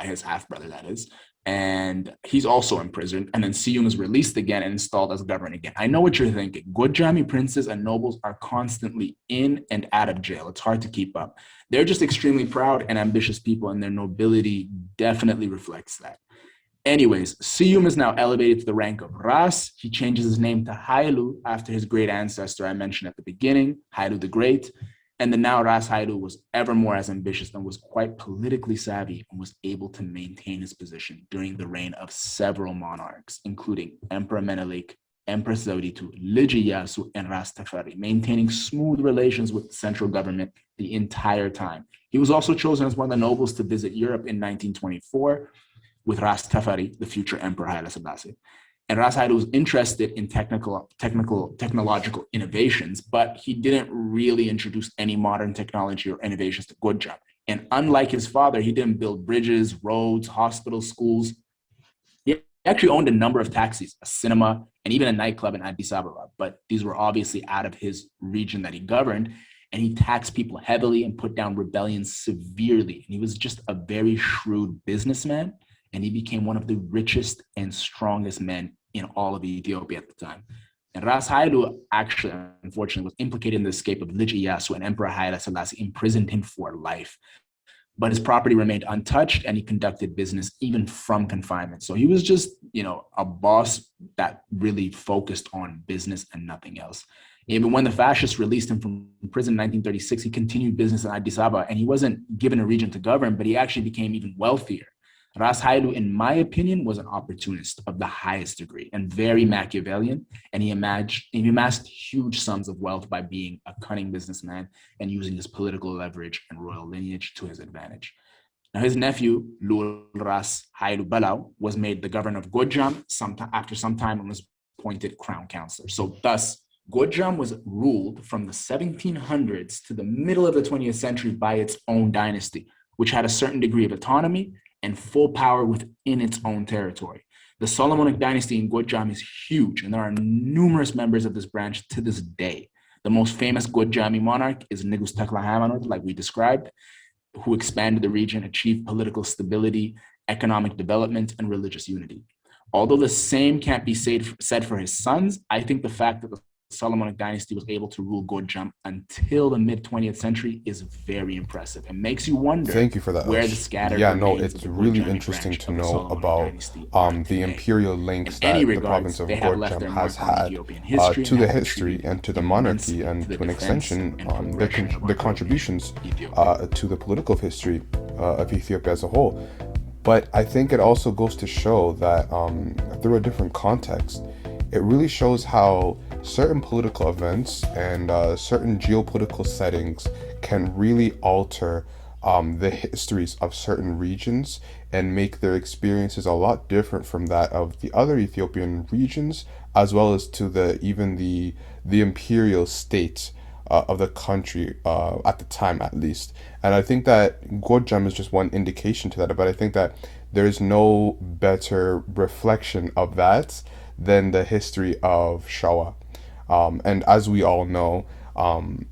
his half-brother, that is, and he's also imprisoned. And then Siyum is released again and installed as governor again. I know what you're thinking. Gojjami princes and nobles are constantly in and out of jail. It's hard to keep up. They're just extremely proud and ambitious people, and their nobility definitely reflects that. Anyways, Siyum is now elevated to the rank of Ras. He changes his name to Hailu after his great ancestor I mentioned at the beginning, Hailu the Great. And the now Ras Hailu was ever more as ambitious and was quite politically savvy and was able to maintain his position during the reign of several monarchs, including Emperor Menelik, Empress Zewditu, Liji Yasu, and Ras Teferi, maintaining smooth relations with the central government the entire time. He was also chosen as one of the nobles to visit Europe in 1924 with Ras Teferi, the future Emperor Haile Selassie. And Ras Hailu was interested in technological innovations, but he didn't really introduce any modern technology or innovations to Gojjam. And unlike his father, he didn't build bridges, roads, hospitals, schools. He actually owned a number of taxis, a cinema, and even a nightclub in Addis Ababa. But these were obviously out of his region that he governed. And he taxed people heavily and put down rebellions severely. And he was just a very shrewd businessman. And he became one of the richest and strongest men in all of Ethiopia at the time. And Ras Hailu actually, unfortunately, was implicated in the escape of Liji Yasu, and Emperor Haile Selassie imprisoned him for life. But his property remained untouched, and he conducted business even from confinement. So he was just, a boss that really focused on business and nothing else. Even when the fascists released him from prison in 1936, he continued business in Addis Ababa, and he wasn't given a region to govern, but he actually became even wealthier. Ras Hailu, in my opinion, was an opportunist of the highest degree and very Machiavellian, and he amassed huge sums of wealth by being a cunning businessman and using his political leverage and royal lineage to his advantage. Now, his nephew, Lul Ras Hailu Balau, was made the governor of Gojjam after some time and was appointed crown counselor. So thus, Gojjam was ruled from the 1700s to the middle of the 20th century by its own dynasty, which had a certain degree of autonomy and full power within its own territory. The Solomonic Dynasty in Gojjam is huge, and there are numerous members of this branch to this day. The most famous Gojjami monarch is Negus Takahimonos, like we described, who expanded the region, achieved political stability, economic development, and religious unity. Although the same can't be said for his sons, I think the fact that the Solomonic Dynasty was able to rule Gojjam until the mid-20th century is very impressive. It makes you wonder. Thank you for that. Where the scattered yeah, no, remains it's of the really Gojjami interesting branch to of the know Solomonic about Dynasty are the today. imperial links In any that the regards, province of they have left Gojjam their has mark on had Ethiopian history to the and have history and to the contributed monarchy immensely and to the to an defense extension and progression of our the great contributions nation, Ethiopia. to the political history of Ethiopia as a whole. But I think it also goes to show that through a different context, it really shows how certain political events and certain geopolitical settings can really alter the histories of certain regions and make their experiences a lot different from that of the other Ethiopian regions, as well as to the imperial state of the country at the time, at least. And I think that Gojjam is just one indication to that, but I think that there is no better reflection of that than the history of Shawa. And as we all know,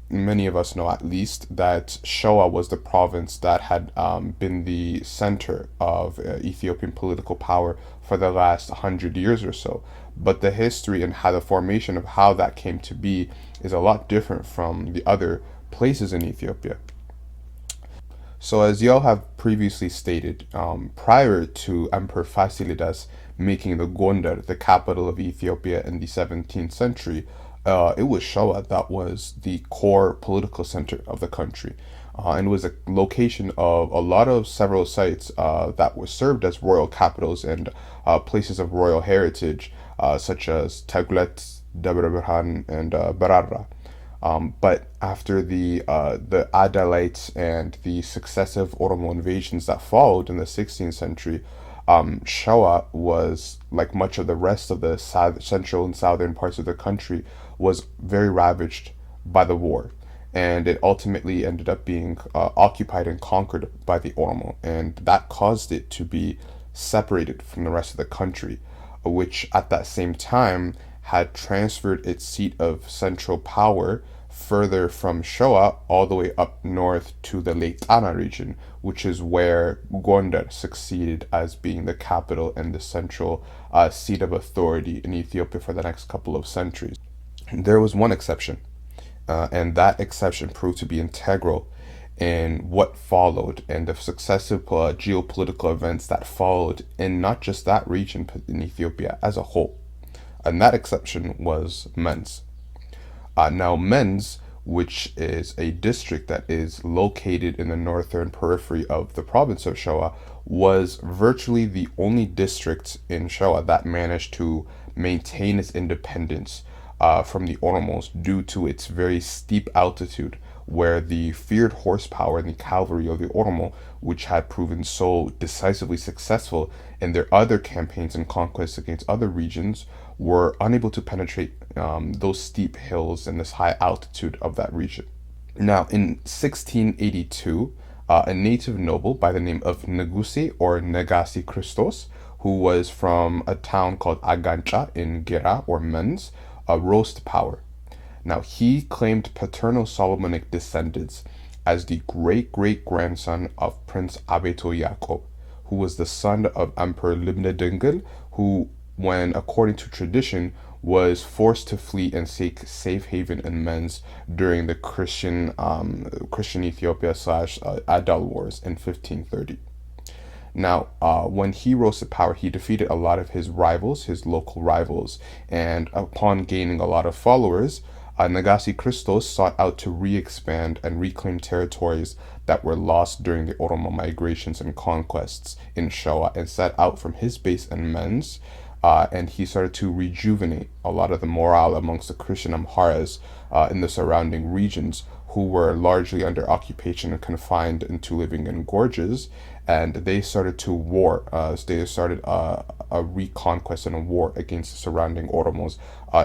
many of us know at least, that Shewa was the province that had been the center of Ethiopian political power for the last 100 years or so. But the history and how the formation of how that came to be is a lot different from the other places in Ethiopia. So as y'all have previously stated, prior to Emperor Fasilides making the Gonder the capital of Ethiopia in the 17th century, it was Shawa that was the core political center of the country. And was a location of a lot of several sites that were served as royal capitals and places of royal heritage, such as Taglet, Debre Birhan, and Bararra. But after the Adalites and the successive Oromo invasions that followed in the 16th century, Shawa was, like much of the rest of the central and southern parts of the country, was very ravaged by the war. And it ultimately ended up being occupied and conquered by the Oromo. And that caused it to be separated from the rest of the country, which at that same time had transferred its seat of central power further from Shewa all the way up north to the Lake Tana region, which is where Gonder succeeded as being the capital and the central seat of authority in Ethiopia for the next couple of centuries. There was one exception, and that exception proved to be integral in what followed and the successive geopolitical events that followed in not just that region, but in Ethiopia as a whole. And that exception was Menz. Now, Menz, which is a district that is located in the northern periphery of the province of Shewa, was virtually the only district in Shewa that managed to maintain its independence from the Oromos due to its very steep altitude, where the feared horsepower and the cavalry of the Oromo, which had proven so decisively successful in their other campaigns and conquests against other regions, were unable to penetrate those steep hills and this high altitude of that region. Now, in 1682, a native noble by the name of Neguse or Negasi Christos, who was from a town called Agancha in Gera or Menz, rose to power. Now, he claimed paternal Solomonic descendants as the great-great-grandson of Prince Abeto Yakob, who was the son of Emperor Libna Dingil, who, when according to tradition, was forced to flee and seek safe haven in Menz during the Christian Ethiopia / Adal Wars in 1530. Now, when he rose to power, he defeated a lot of his rivals, his local rivals, and upon gaining a lot of followers, Negasi Christos sought out to re-expand and reclaim territories that were lost during the Oromo migrations and conquests in Shewa, and set out from his base in Menz, and he started to rejuvenate a lot of the morale amongst the Christian Amharas in the surrounding regions, who were largely under occupation and confined into living in gorges. And they started to war. They started a reconquest and a war against the surrounding Oromos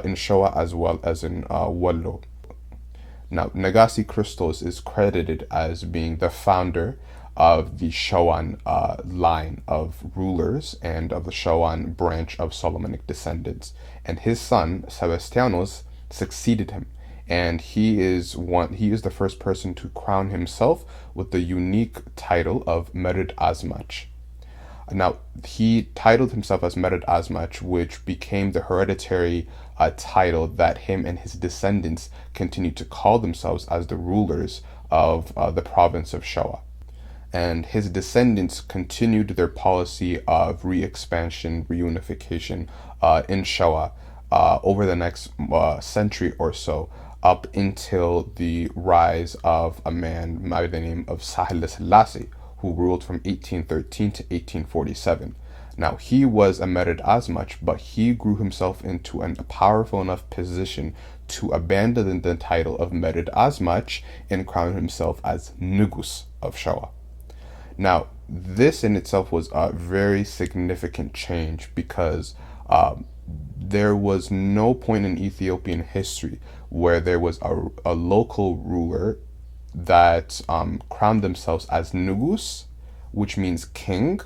in Shewa as well as in Wallo. Now, Negasi Christos is credited as being the founder of the Shewan line of rulers and of the Shewan branch of Solomonic descendants. And his son, Sebastianos, succeeded him. And he is the first person to crown himself with the unique title of Merid Azmach. Now, he titled himself as Merid Asmach, which became the hereditary title that him and his descendants continued to call themselves as the rulers of the province of Shewa. And his descendants continued their policy of re-expansion, reunification in Shewa over the next century or so, up until the rise of a man by the name of Haile Selassie, who ruled from 1813 to 1847. Now, he was a Merid Asmach, but he grew himself into a powerful enough position to abandon the title of Merid Asmach and crown himself as Nugus of Shewa. Now, this in itself was a very significant change because there was no point in Ethiopian history where there was a local ruler that crowned themselves as Nugus, which means king,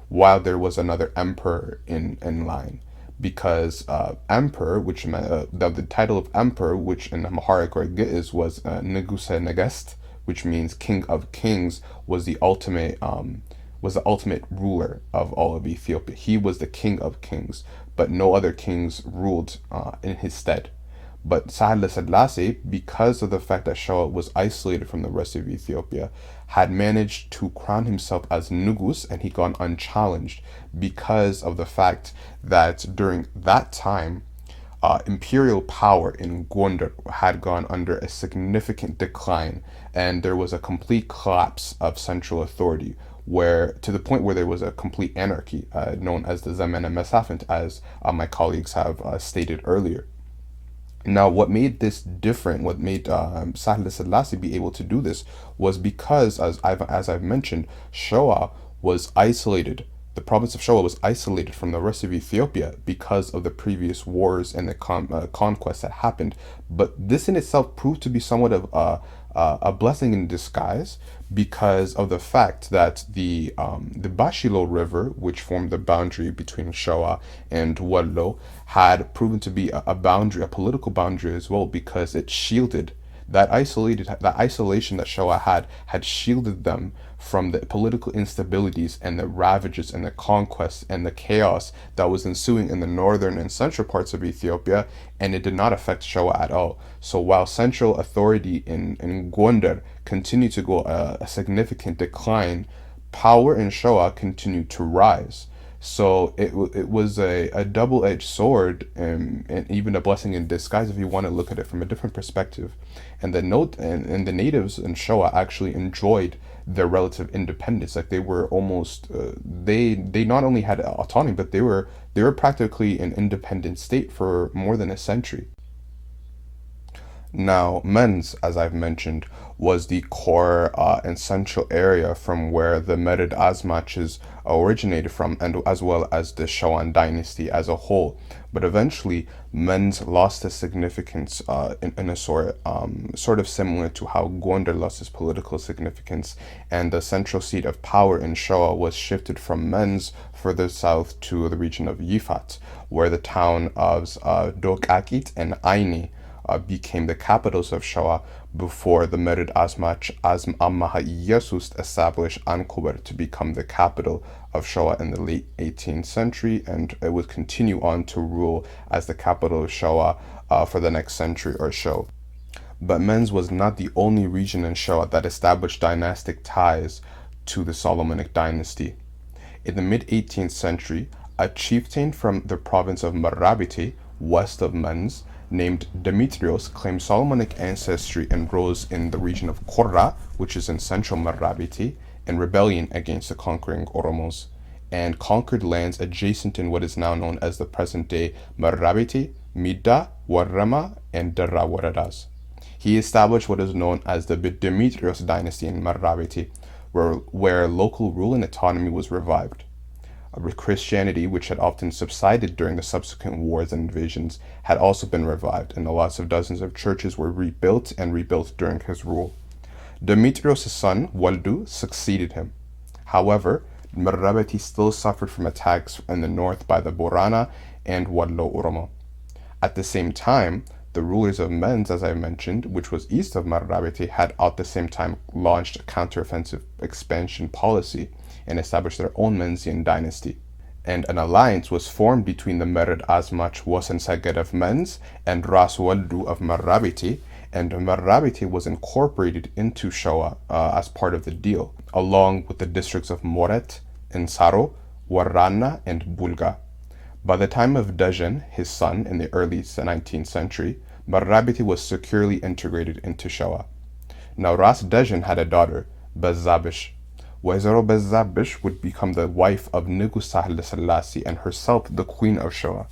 while there was another emperor in line. Because emperor, which meant the title of emperor, which in Amharic or Giz was Neguse Negest, which means king of kings, was the ultimate ruler of all of Ethiopia. He was the king of kings, but no other kings ruled in his stead. But Haile Selassie, because of the fact that Shewa was isolated from the rest of Ethiopia, had managed to crown himself as Nugus, and he gone unchallenged because of the fact that during that time, imperial power in Gonder had gone under a significant decline, and there was a complete collapse of central authority, where to the point where there was a complete anarchy, known as the Zemene Mesafint, as my colleagues have stated earlier. Now, what made this different, what made Haile Selassie be able to do this, was because, as I've mentioned, Shewa was isolated. The province of Shewa was isolated from the rest of Ethiopia because of the previous wars and the conquests that happened. But this in itself proved to be somewhat of a blessing in disguise, because of the fact that the Bashilo River, which formed the boundary between Shewa and Wallo, had proven to be a boundary, a political boundary as well, because it shielded that isolation that Shewa had shielded them from the political instabilities and the ravages and the conquests and the chaos that was ensuing in the northern and central parts of Ethiopia, and it did not affect Shewa at all. So while central authority in Gonder continued to go a significant decline, power in Shewa continued to rise. So it was a double-edged sword, and even a blessing in disguise if you want to look at it from a different perspective. And the natives in Shewa actually enjoyed their relative independence. Like, they were almost they not only had autonomy, but they were practically an independent state for more than a century. Now, Menz, as I've mentioned, was the core and central area from where the Merid Asmaches originated from, and as well as the Shewan dynasty as a whole. But eventually, Menz lost its significance in a sort of similar to how Gonder lost its political significance, and the central seat of power in Shewa was shifted from Menz further south to the region of Yifat, where the town of Dokakit and Aini became the capitals of Shewa before the Merid Asmach Ammaha Yesust established Ankober to become the capital of Shewa in the late 18th century, and it would continue on to rule as the capital of Shewa for the next century or so. But Menz was not the only region in Shewa that established dynastic ties to the Solomonic Dynasty. In the mid-18th century, a chieftain from the province of Marrabiti, west of Menz, named Demetrios, claimed Solomonic ancestry and rose in the region of Korra, which is in central Marrabiti, in rebellion against the conquering Oromos, and conquered lands adjacent in what is now known as the present-day Marrabiti, Midda, Warrama, and Darra waradas. He established what is known as the Demetrios dynasty in Marrabiti, where local rule and autonomy was revived. Christianity, which had often subsided during the subsequent wars and invasions, had also been revived, and the lots of dozens of churches were rebuilt during his rule. Demetrios' son, Waldu, succeeded him. However, Marrabiti still suffered from attacks in the north by the Borana and Wallo Oromo. At the same time, the rulers of Menz, as I mentioned, which was east of Marrabiti, had at the same time launched a counteroffensive expansion policy, and established their own Menzian dynasty. And an alliance was formed between the Merid Azmach Wasensaged of Menz and Ras Waldu of Marrabiti, and Marrabiti was incorporated into Shawa as part of the deal, along with the districts of Moret, Insaro, Warrana, and Bulga. By the time of Dejan, his son, in the early 19th century, Marrabiti was securely integrated into Shawa. Now Ras Dejan had a daughter, Bezabish. Wazero Bezabish would become the wife of Nugus Haile Selassie and herself the queen of Shawa.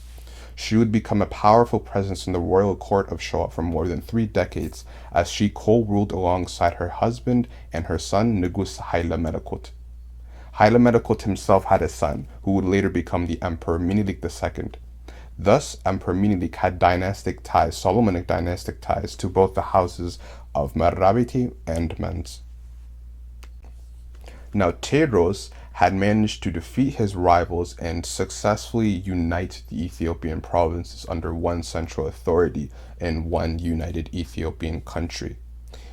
She would become a powerful presence in the royal court of Shawa for more than 3 decades, as she co-ruled alongside her husband and her son Nugus Haile Melekot. Haile Melekot himself had a son, who would later become the Emperor Minilik II. Thus, Emperor Minilik had dynastic ties, Solomonic dynastic ties, to both the houses of Marrabiti and Menz. Now, Tewodros had managed to defeat his rivals and successfully unite the Ethiopian provinces under one central authority in one united Ethiopian country.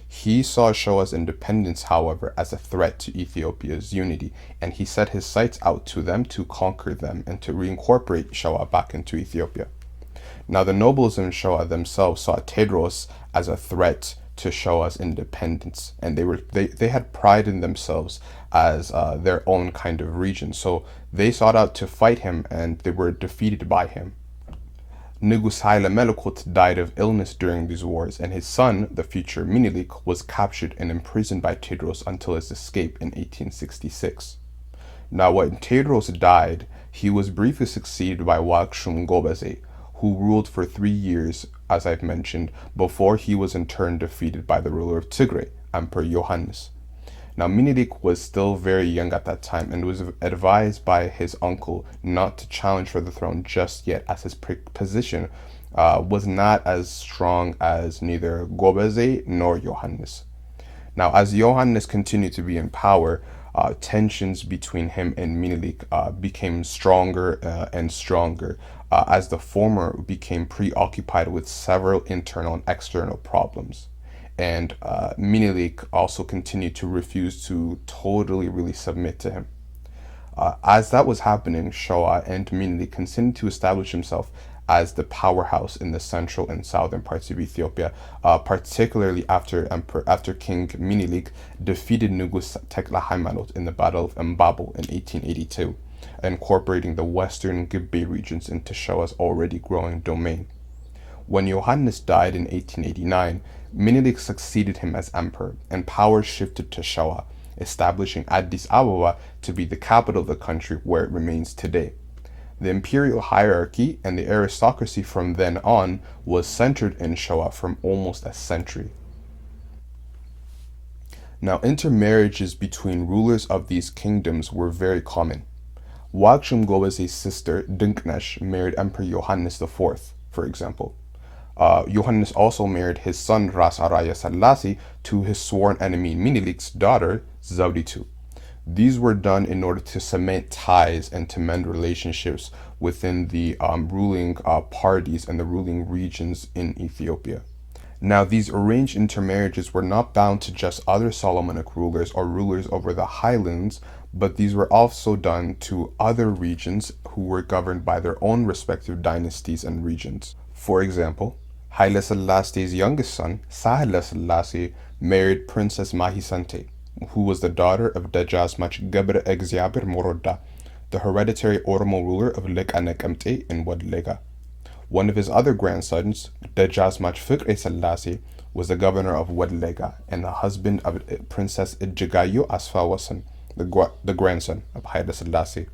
He saw Shawa's independence, however, as a threat to Ethiopia's unity, and he set his sights out to them to conquer them and to reincorporate Shawa back into Ethiopia. Now, the nobles in Shawa themselves saw Tewodros as a threat to Shawa's independence, and they had pride in themselves as their own kind of region, so they sought out to fight him, and they were defeated by him. Nugus Haile Melekot died of illness during these wars, and his son, the future Minilik, was captured and imprisoned by Tewodros until his escape in 1866. Now, when Tewodros died, he was briefly succeeded by Wakshum Gobese, who ruled for 3 years, as I've mentioned, before he was in turn defeated by the ruler of Tigray, Emperor Johannes. Now, Minilik was still very young at that time and was advised by his uncle not to challenge for the throne just yet, as his position was not as strong as neither Gobese nor Johannes. Now, as Johannes continued to be in power, tensions between him and Minilik became stronger and stronger, as the former became preoccupied with several internal and external problems. And Minilik also continued to refuse to totally really submit to him. As that was happening, Shawa and Minilik continued to establish himself as the powerhouse in the central and southern parts of Ethiopia, particularly after King Minilik defeated Nugus Tekle Haymanot in the Battle of Mbabel in 1882, incorporating the western Gbedu regions into Shawa's already growing domain. When Johannes died in 1889, Minilik succeeded him as emperor, and power shifted to Shawa, establishing Addis Ababa to be the capital of the country where it remains today. The imperial hierarchy and the aristocracy from then on was centered in Shawa for almost a century. Now, intermarriages between rulers of these kingdoms were very common. Wakshum Gobese's sister, Dinknesh, married Emperor Johannes IV, for example. Johannes also married his son Ras Araya Selassie to his sworn enemy Minilik's daughter, Zawditu. These were done in order to cement ties and to mend relationships within the ruling parties and the ruling regions in Ethiopia. Now, these arranged intermarriages were not bound to just other Solomonic rulers or rulers over the highlands, but these were also done to other regions who were governed by their own respective dynasties and regions. For example, Haile Selassie's youngest son, Sahle Selassie, married Princess Mahisante, who was the daughter of Dejazmach Gebre Egziabir Moroda, the hereditary Oromo ruler of Leqaneqemte in Welega. One of his other grandsons, Dejazmach Fikre Selassie, was the governor of Welega and the husband of Princess Ijigayo Asfawasan, the grandson of Haile Selassie.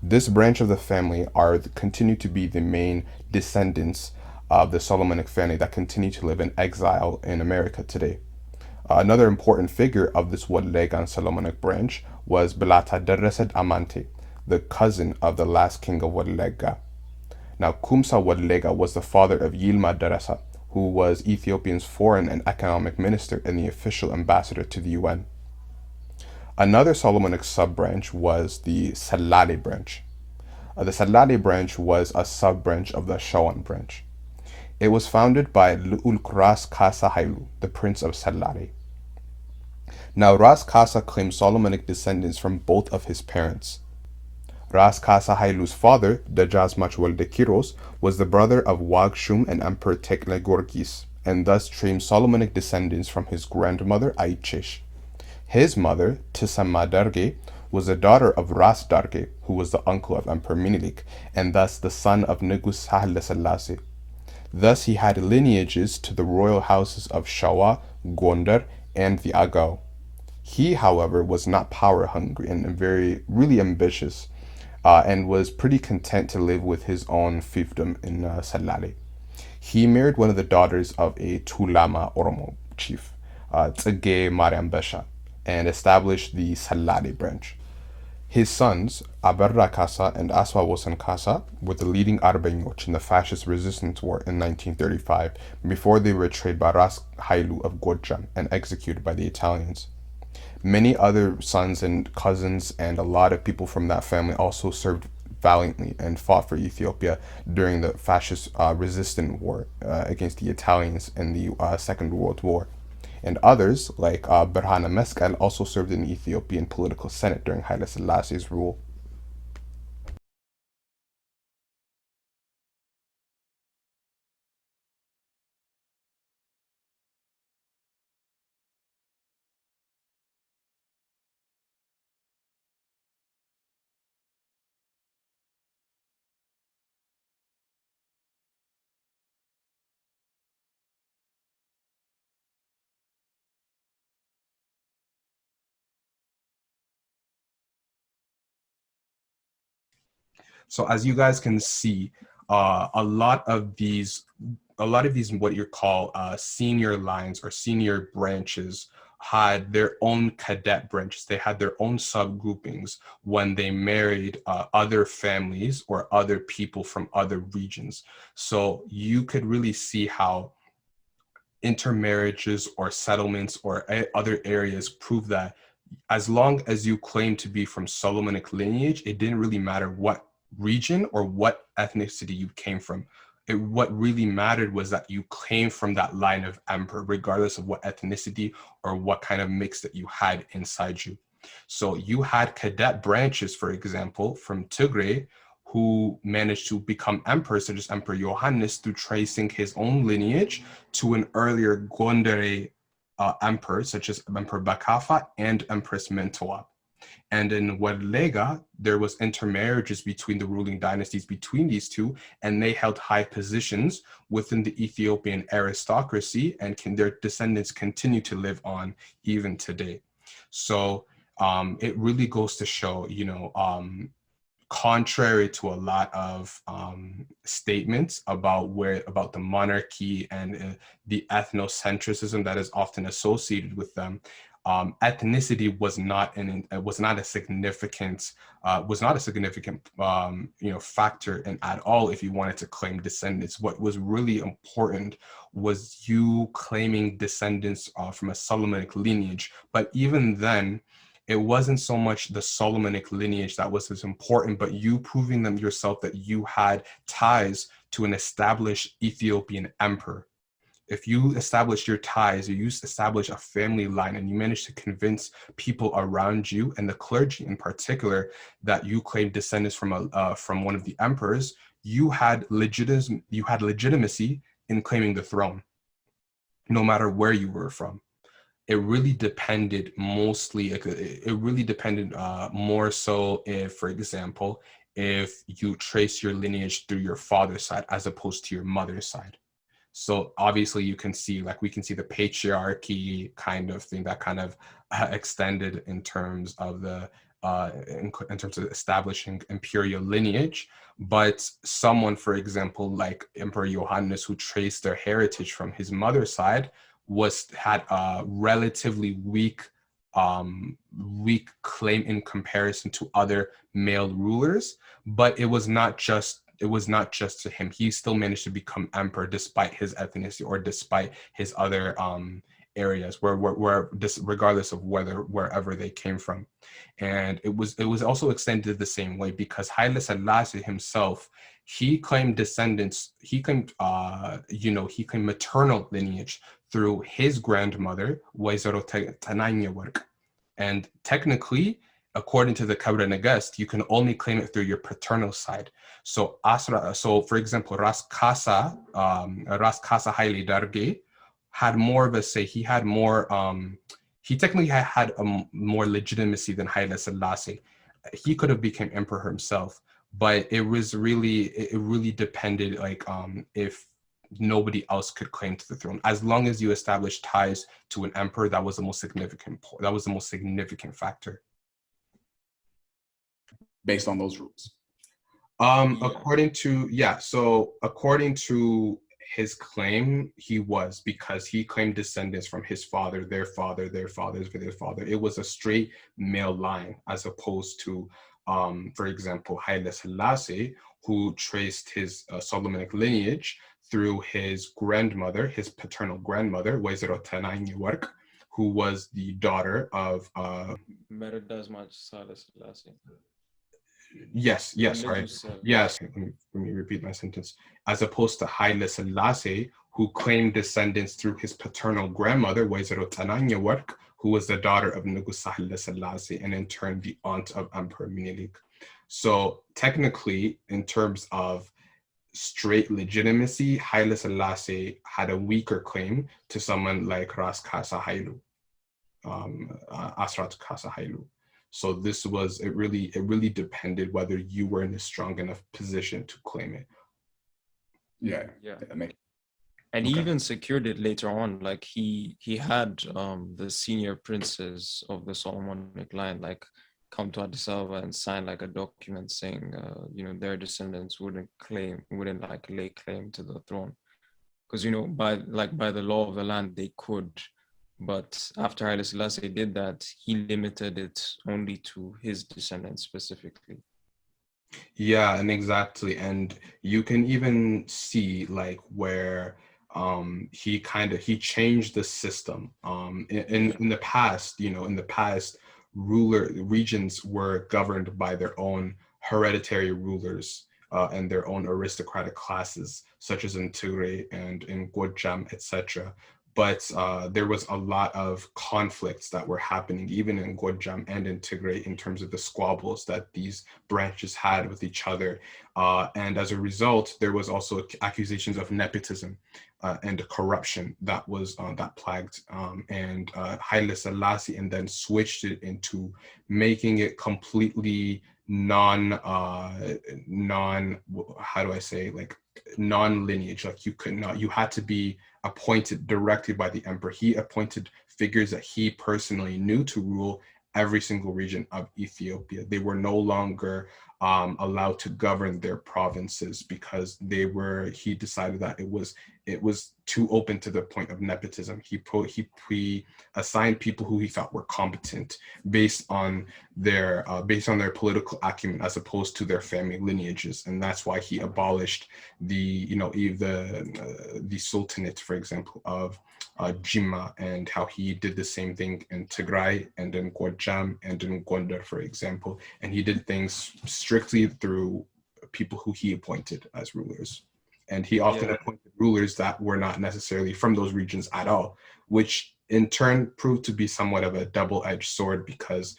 This branch of the family continue to be the main descendants of the Solomonic family that continue to live in exile in America today. Another important figure of this Welega and Solomonic branch was Belata Deresed Amante, the cousin of the last king of Welega. Now, Kumsa Welega was the father of Yilma Deresa, who was Ethiopia's foreign and economic minister and the official ambassador to the UN. Another Solomonic sub-branch was the Salali branch. The Salali branch was a sub-branch of the Shawan branch. It was founded by Lu'ul Kras Kasa Hailu, the prince of Salali. Now, Ras Kasa claimed Solomonic descendants from both of his parents. Ras Kasa Hailu's father, Dejazmach Weldekiros, was the brother of Wagshum and Emperor Tekle Gorgis, and thus claimed Solomonic descendants from his grandmother Aichesh. His mother, Tisama Darge, was a daughter of Ras Darge, who was the uncle of Emperor Minilik, and thus the son of Negus Haile Selassie. Thus he had lineages to the royal houses of Shawa, Gonder, and the Agao. He, however, was not power hungry and really ambitious, and was pretty content to live with his own fiefdom in Salale. He married one of the daughters of a Tulama Oromo chief, Tsege Mariam Besha, and established the Salale branch. His sons, Abrha Kasa and Aswawosan Kasa, were the leading Arbeños in the fascist resistance war in 1935, before they were betrayed by Ras Hailu of Gojjam and executed by the Italians. Many other sons and cousins and a lot of people from that family also served valiantly and fought for Ethiopia during the fascist resistance war against the Italians in the Second World War. And others, like Berhane Meskel, also served in the Ethiopian political senate during Haile Selassie's rule. So as you guys can see, a lot of these what you call senior lines or senior branches had their own cadet branches. They had their own subgroupings when they married other families or other people from other regions. So you could really see how intermarriages or settlements or other areas prove that as long as you claim to be from Solomonic lineage, it didn't really matter what region or what ethnicity you came from. What really mattered was that you came from that line of emperor, regardless of what ethnicity or what kind of mix that you had inside you. So you had cadet branches, for example, from Tigray, who managed to become emperor, such as Emperor Johannes, through tracing his own lineage to an earlier Gondarei emperor, such as Emperor Bakafa and Empress Mentoa. And in Welega, there was intermarriages between the ruling dynasties between these two, and they held high positions within the Ethiopian aristocracy, and their descendants continue to live on even today. So it really goes to show, contrary to a lot of statements about the monarchy and the ethnocentrism that is often associated with them, ethnicity was not a significant factor in at all if you wanted to claim descendants. What was really important was you claiming descendants from a Solomonic lineage. But even then, it wasn't so much the Solomonic lineage that was as important, but you proving them yourself that you had ties to an established Ethiopian emperor. If you establish your ties, or you establish a family line, and you manage to convince people around you and the clergy in particular that you claim descendants from one of the emperors, you had legitimacy in claiming the throne, no matter where you were from. It really depended more so if, for example, if you trace your lineage through your father's side as opposed to your mother's side. So obviously we can see the patriarchy kind of thing that kind of extended in terms of in terms of establishing imperial lineage. But someone, for example, like Emperor Johannes, who traced their heritage from his mother's side, had a relatively weak claim in comparison to other male rulers. But it was not just to him. He still managed to become emperor despite his ethnicity or despite his other areas where regardless of wherever they came from. And it was also extended the same way because Haile Selassie himself, he claimed descendants, he claimed maternal lineage through his grandmother, Waizero Tananyawark. And technically, according to the Kavranagas, you can only claim it through your paternal side. So for example, Ras Kasa Haile Darge had more of a say. He had more, he technically had a more legitimacy than Haile Selassie. He could have become emperor himself, but it really depended if nobody else could claim to the throne. As long as you established ties to an emperor, that was the most significant factor. Based on those rules. According to his claim, he was, because he claimed descendants from his father, their father, their fathers, for their father. It was a straight male line, as opposed to, for example, Haile Selassie, who traced his Solomonic lineage through his grandmother, his paternal grandmother, Waizero Tananyawark, who was the daughter of Yes, sorry. Yes, let me repeat my sentence. As opposed to Haile Selassie, who claimed descendants through his paternal grandmother, Waizero Tananyawark, who was the daughter of Nugusa Haile Selassie, and in turn the aunt of Emperor Minilik. So technically, in terms of straight legitimacy, Haile Selassie had a weaker claim to someone like Ras Kasa Hailu, Asrat Kasa Hailu. So it really depended whether you were in a strong enough position to claim it. Yeah. And he even secured it later on. Like he had the senior princes of the Solomonic line come to Addis Ababa and sign like a document saying their descendants wouldn't lay claim to the throne, because by the law of the land they could. But after Haile Selassie did that, he limited it only to his descendants specifically. Yeah, and exactly. And you can even see where he changed the system. In the past, regions were governed by their own hereditary rulers and their own aristocratic classes, such as in Tigray and in Gojjam, etc. But there was a lot of conflicts that were happening, even in Gojjam and in Tigray, in terms of the squabbles that these branches had with each other. And as a result, there was also accusations of nepotism and corruption that plagued. And Haile Selassie and then switched it into making it completely non-lineage. You had to be appointed directly by the emperor. He appointed figures that he personally knew to rule every single region of Ethiopia. They were no longer allowed to govern their provinces because he decided that it was too open to the point of nepotism. He assigned people who he thought were competent based on their political acumen as opposed to their family lineages, and that's why he abolished the sultanate, for example, of Jimma, and how he did the same thing in Tigray and in Gojjam and in Gonder, for example. And he did things strictly through people who he appointed as rulers. And he often appointed rulers that were not necessarily from those regions at all, which in turn proved to be somewhat of a double-edged sword, because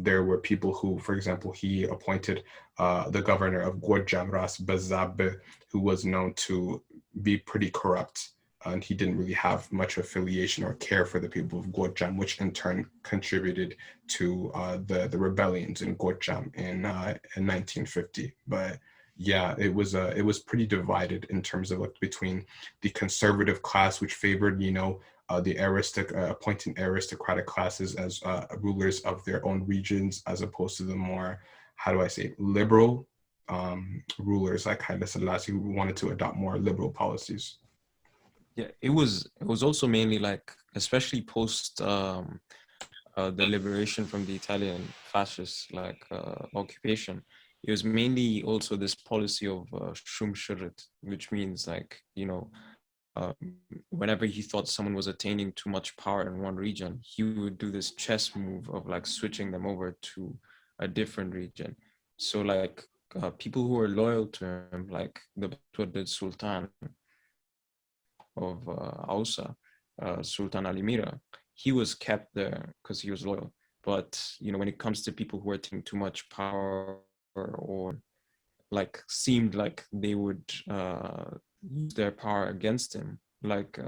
there were people who, for example, he appointed the governor of Gojjam, Ras Bazabe, who was known to be pretty corrupt. And he didn't really have much affiliation or care for the people of Gojjam, which in turn contributed to the rebellions in Gojjam in 1950. But yeah, it was pretty divided in terms of between the conservative class, which favored appointing aristocratic classes as rulers of their own regions, as opposed to the more, liberal rulers like Haile Selassie, who wanted to adopt more liberal policies. Yeah, it was also mainly especially post the liberation from the Italian fascist occupation. It was mainly also this policy of Shumshirit, which means whenever he thought someone was attaining too much power in one region, he would do this chess move of like switching them over to a different region. So like people who were loyal to him, like the Sultan of Ausa, Sultan Ali Mira, he was kept there because he was loyal. But when it comes to people who are taking too much power or like seemed like they would use their power against him, like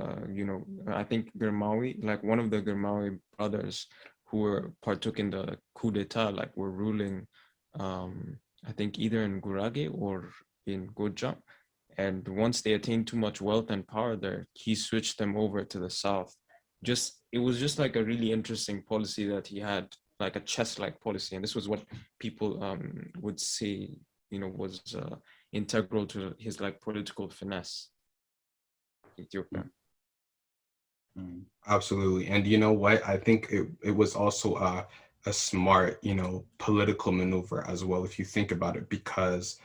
I think Germawi, like one of the Germawi brothers who partook in the coup d'etat, like were ruling I think either in Gurage or in Gojjam. And once they attained too much wealth and power there, he switched them over to the south. It was just like a really interesting policy that he had, like a chess-like policy. And this was what people would say, was integral to his like political finesse in Ethiopia. Absolutely. And you know what? I think it was also a smart, political maneuver as well, if you think about it, because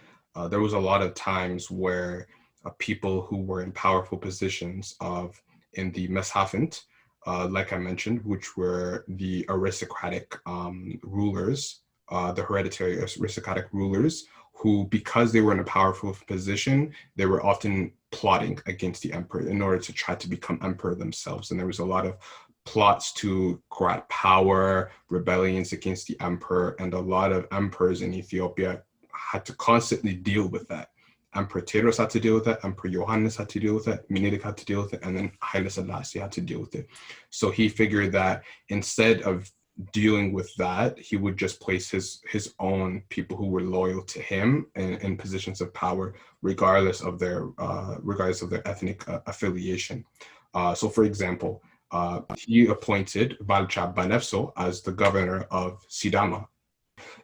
there was a lot of times where people who were in powerful positions in the Meshafint, like I mentioned, which were the aristocratic rulers, the hereditary aristocratic rulers, who, because they were in a powerful position, they were often plotting against the emperor in order to try to become emperor themselves. And there was a lot of plots to grab power, rebellions against the emperor, and a lot of emperors in Ethiopia had to constantly deal with that. Emperor Teros had to deal with that, Emperor Johannes had to deal with it, Minilik had to deal with it, and then Haile Selassie had to deal with it. So he figured that instead of dealing with that, he would just place his own people who were loyal to him in positions of power, regardless of their ethnic affiliation. So, for example, he appointed Valcha Banefso as the governor of Sidama.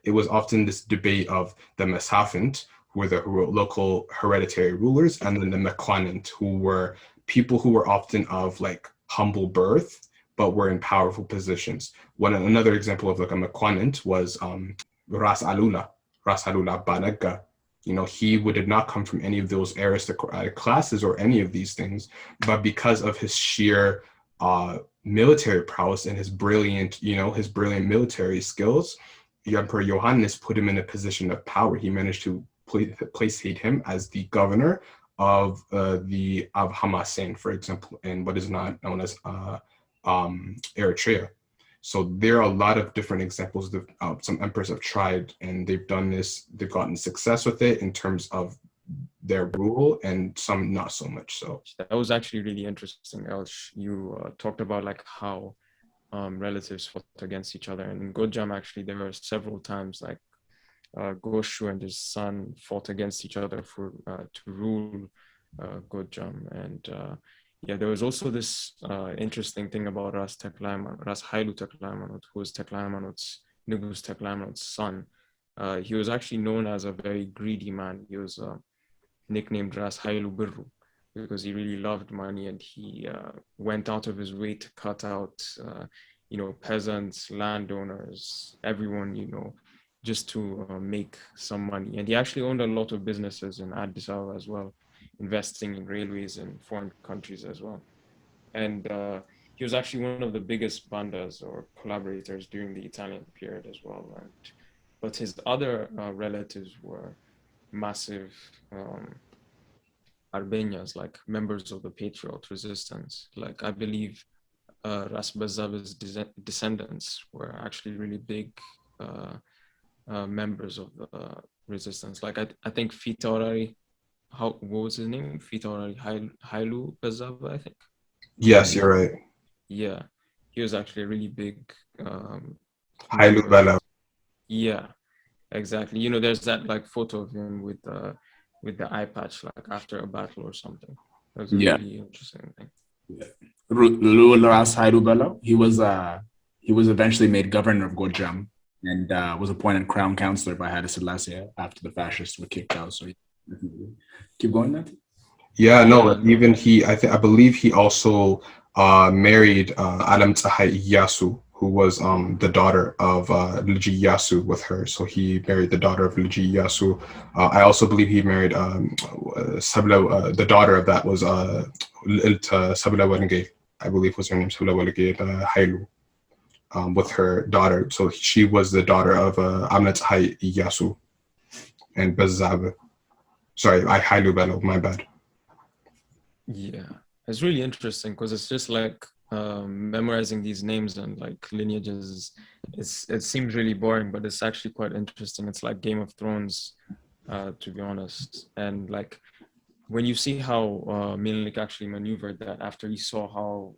It was often this debate of the Meshafint, who were the local hereditary rulers, and then the Mekwanant, who were people who were often of like humble birth, but were in powerful positions. Another example of like a Mekwanant was Ras Alula Banaga. He did not come from any of those aristocratic classes or any of these things, but because of his sheer military prowess and his brilliant military skills, the Emperor Johannes put him in a position of power. He managed to placate him as the governor of Hamasien, for example, in what is not known as Eritrea. So there are a lot of different examples that some emperors have tried, and they've done this. They've gotten success with it in terms of their rule, and some not so much. So that was actually really interesting, Elsh. You talked about like how relatives fought against each other, and in Gojjam actually there were several times like Goshu and his son fought against each other to rule Gojjam. And there was also this interesting thing about Ras Hailu Takahimonos, who was Nugus Takahimonos' son. He was actually known as a very greedy man. He was nicknamed Ras Hailu Birru because he really loved money, and he went out of his way to cut out peasants, landowners, everyone, just to make some money. And he actually owned a lot of businesses in Addis Ababa as well, investing in railways in foreign countries as well. And he was actually one of the biggest bandas or collaborators during the Italian period as well. But his other relatives were massive Arbenyas, like members of the Patriot resistance. Like I believe Ras Bazava's descendants were actually really big members of the resistance. Like I think Fitaurari, what was his name? Fitaurari Hailu Bazava, I think. yes, you're right. Yeah, he was actually a really big Hailu Bala. Yeah, exactly. There's that like photo of him with the eye patch, like after a battle or something. That was a really interesting thing. Ras Hailu Bello, he was eventually made governor of Gojjam and was appointed crown counselor by Haile Selassie after the fascists were kicked out. So keep going, Nanti. Yeah, no, even I believe he also married Alam Tsahai Iyasu, who was the daughter of Liji Yasu with her. So he married the daughter of Liji Yasu. I also believe he married Sabla, the daughter of that was Sabla Wenge, I believe was her name, Sabla Wenge Hailu, with her daughter. So she was the daughter of Amnat Hai Iyasu and Bazab. Sorry, I Hailu Bello, my bad. Yeah, it's really interesting because it's just like memorizing these names and like lineages. It seems really boring, but it's actually quite interesting. It's like Game of Thrones, to be honest. And like when you see how Menelik actually maneuvered that after he saw how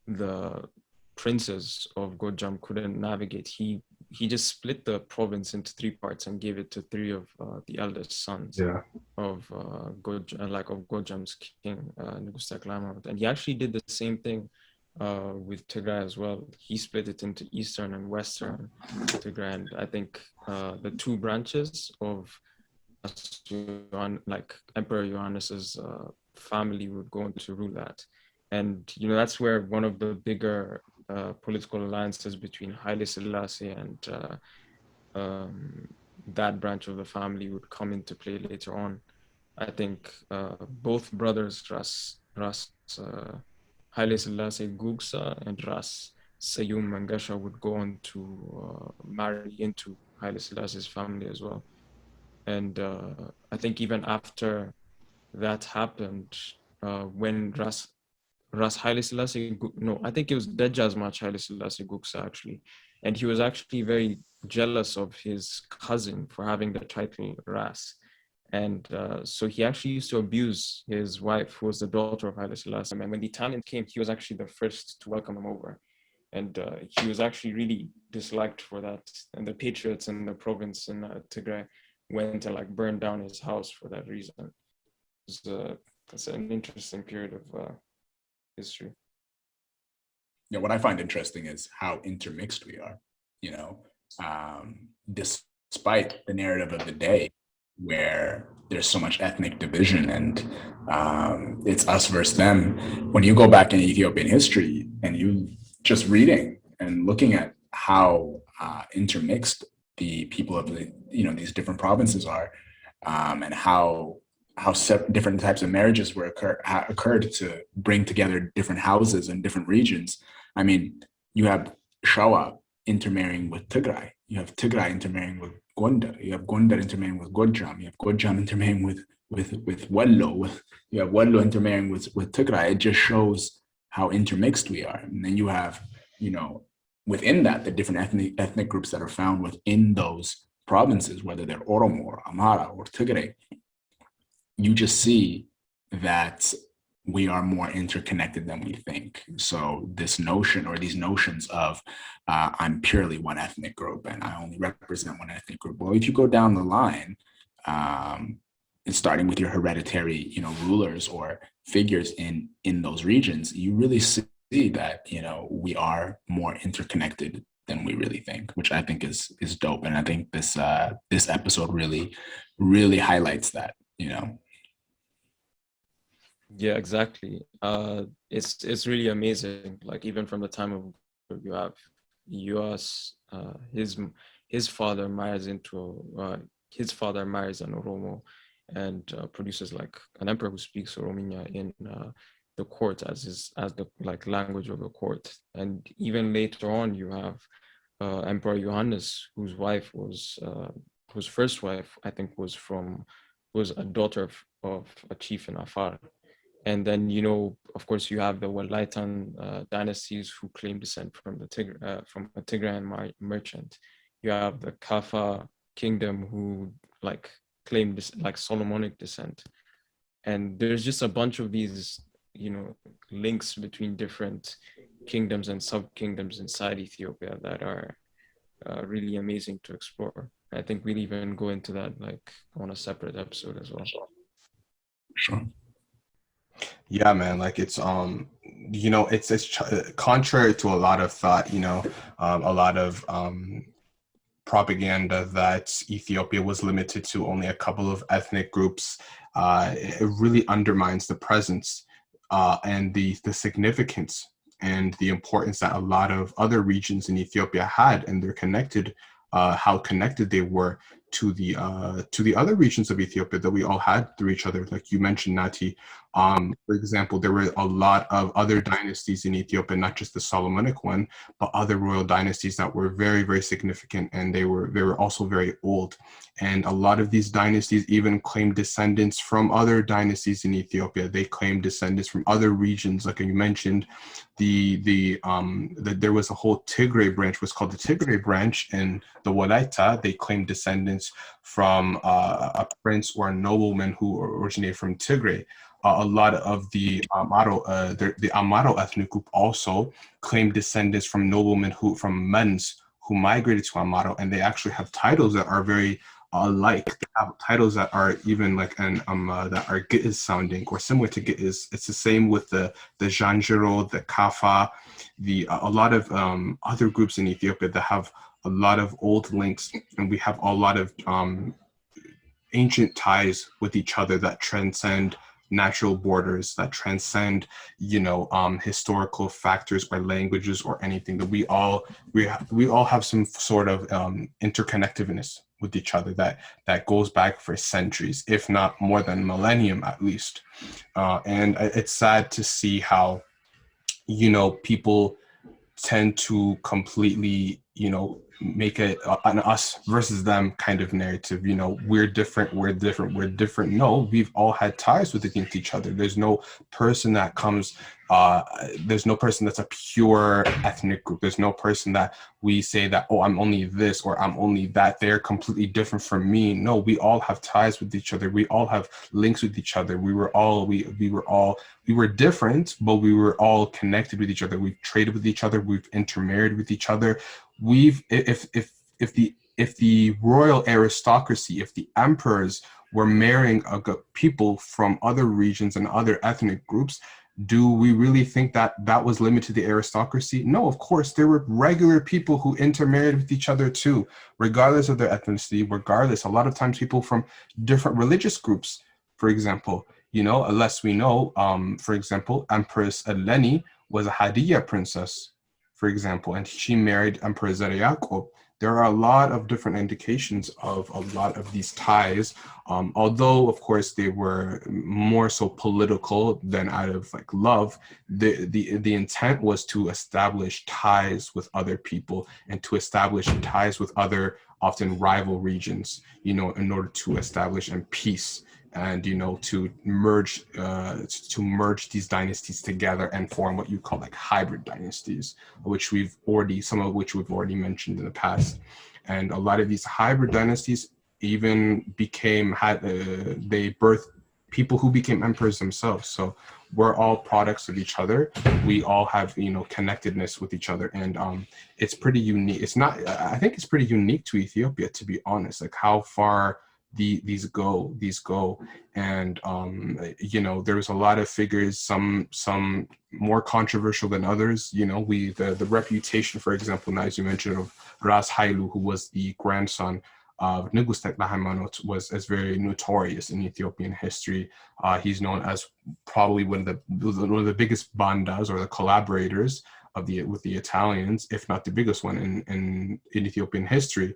the princes of Gojjam couldn't navigate, he just split the province into 3 parts and gave it to 3 of the eldest sons of Gojjam's king, Nugus Taklamarat. And he actually did the same thing with Tigray as well. He split it into eastern and western Tigray. And I think the 2 branches of like Emperor Johannes's family would go on to rule that. And that's where one of the bigger political alliances between Haile Selassie and that branch of the family would come into play later on. I think both brothers, Ras Haile Selassie Gugsa and Ras Sayum Mangasha, would go on to marry into Haile Selassie's family as well. And I think even after that happened, when Ras Haile Selassie, no, I think it was Dejazmach Haile Selassie Gugsa actually. And he was actually very jealous of his cousin for having the title Ras. And so he actually used to abuse his wife, who was the daughter of Haile Selassie. And when the Italians came, he was actually the first to welcome him over. And he was actually really disliked for that. And the patriots in the province in Tigray went and like burned down his house for that reason. It's an interesting period of history. Yeah, what I find interesting is how intermixed we are, despite the narrative of the day where there's so much ethnic division and it's us versus them. When you go back in Ethiopian history and you just reading and looking at how intermixed the people of these different provinces are, and how different types of marriages occurred to bring together different houses and different regions. I mean, you have Shawa intermarrying with Tigray. You have Tigray intermarrying with Gonder. You have Gonder intermarrying with Gojjam. You have Gojjam intermarrying with Wello. You have Wello intermarrying with Tigray. It just shows how intermixed we are. And then you have, within that, the different ethnic groups that are found within those provinces, whether they're Oromo or Amhara or Tigray. You just see that we are more interconnected than we think. So this notion or these notions of I'm purely one ethnic group and I only represent one ethnic group. Well, if you go down the line, starting with your hereditary, rulers or figures in those regions, you really see that, we are more interconnected than we really think, which I think is dope. And I think this episode really highlights that, Yeah, exactly. It's really amazing. Like even from the time of you have US, his father marries an Oromo and produces like an emperor who speaks Orominya in the court as the like language of the court. And even later on, you have Emperor Johannes, whose wife was whose first wife I think was a daughter of a chief in Afar. And then, of course, you have the Welega dynasties who claim descent from from a Tigrayan merchant. You have the Kafa kingdom who like claim this like Solomonic descent. And there's just a bunch of these, links between different kingdoms and sub-kingdoms inside Ethiopia that are really amazing to explore. I think we'll even go into that like on a separate episode as well. Sure. Yeah, man, like it's it's contrary to a lot of thought, a lot of propaganda that Ethiopia was limited to only a couple of ethnic groups. It really undermines the presence and the significance and the importance that a lot of other regions in Ethiopia had, and they're connected, how connected they were to the other regions of Ethiopia that we all had through each other. Like you mentioned, Nati. For example, there were a lot of other dynasties in Ethiopia, not just the Solomonic one, but other royal dynasties that were very, very significant, and they were also very old. And a lot of these dynasties even claimed descendants from other dynasties in Ethiopia. They claimed descendants from other regions, like you mentioned. There was a whole Tigray branch, was called the Tigray branch, and the Walaita. They claimed descendants from a prince or a nobleman who originated from Tigray. A lot of the Amaro ethnic group also claimed descendants from noblemen from Mens who migrated to Amaro, and they actually have titles that are very alike. They have titles that are even like that are Giz sounding or similar to Giz. It's the same with the Janjiro, the Kafa, a lot of other groups in Ethiopia that have a lot of old links, and we have a lot of ancient ties with each other that transcend natural borders, that transcend historical factors or languages or anything. That we all have some sort of interconnectedness with each other that goes back for centuries, if not more than millennium at least. And it's sad to see how people tend to completely make it an us versus them kind of narrative. We're different. No, we've all had ties with against each other. There's no person that comes there's no person that's a pure ethnic group. There's no person that we say that, oh, I'm only this or I'm only that. They're completely different from me. No, we all have ties with each other. We all have links with each other. We were different, but we were all connected with each other. We've traded with each other. We've intermarried with each other. If the royal aristocracy, if the emperors were marrying people from other regions and other ethnic groups, do we really think that was limited to the aristocracy? No, of course, there were regular people who intermarried with each other too, regardless of their ethnicity, a lot of times people from different religious groups, for example, unless we know, for example, Empress Eleni was a Hadiya princess, for example, and she married Emperor Zara Yaqub. There are a lot of different indications of a lot of these ties, although, of course, they were more so political than out of love. The intent was to establish ties with other people and to establish ties with other often rival regions, in order to establish peace and to merge these dynasties together and form what you call hybrid dynasties, some of which we've already mentioned in the past. And a lot of these hybrid dynasties even they birthed people who became emperors themselves. So we're all products of each other. We all have connectedness with each other, and it's pretty unique. I think it's pretty unique to Ethiopia, to be honest, how far these go. And there was a lot of figures, some more controversial than others. The reputation, for example, as you mentioned, of Ras Hailu, who was the grandson of Nigus Takahimonos, was very notorious in Ethiopian history. He's known as probably one of the biggest bandas, or the collaborators with the Italians, if not the biggest one in Ethiopian history.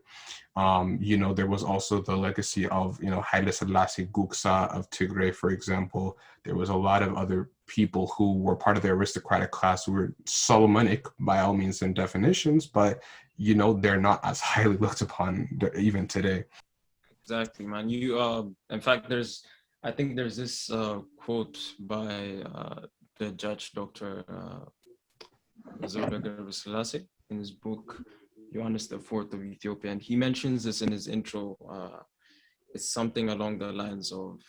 There was also the legacy of Haile Selassie Guksa of Tigray, for example. There was a lot of other people who were part of the aristocratic class who were Solomonic by all means and definitions, but they're not as highly looked upon even today. Exactly, man. In fact, I think there's this quote by the judge, Dr. Selassie, in his book Johannes IV of Ethiopia, and he mentions this in his intro. It's something along the lines of,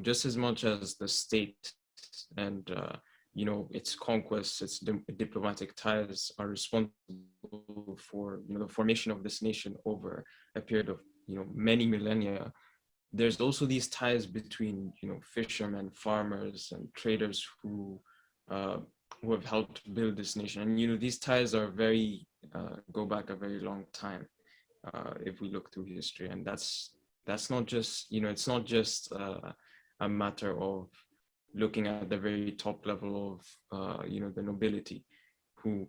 just as much as the state and its conquests, its diplomatic ties are responsible for the formation of this nation over a period of many millennia. There's also these ties between fishermen, farmers, and traders who have helped build this nation. And these ties are go back a very long time if we look through history. And that's not just it's not just a matter of looking at the very top level of the nobility, who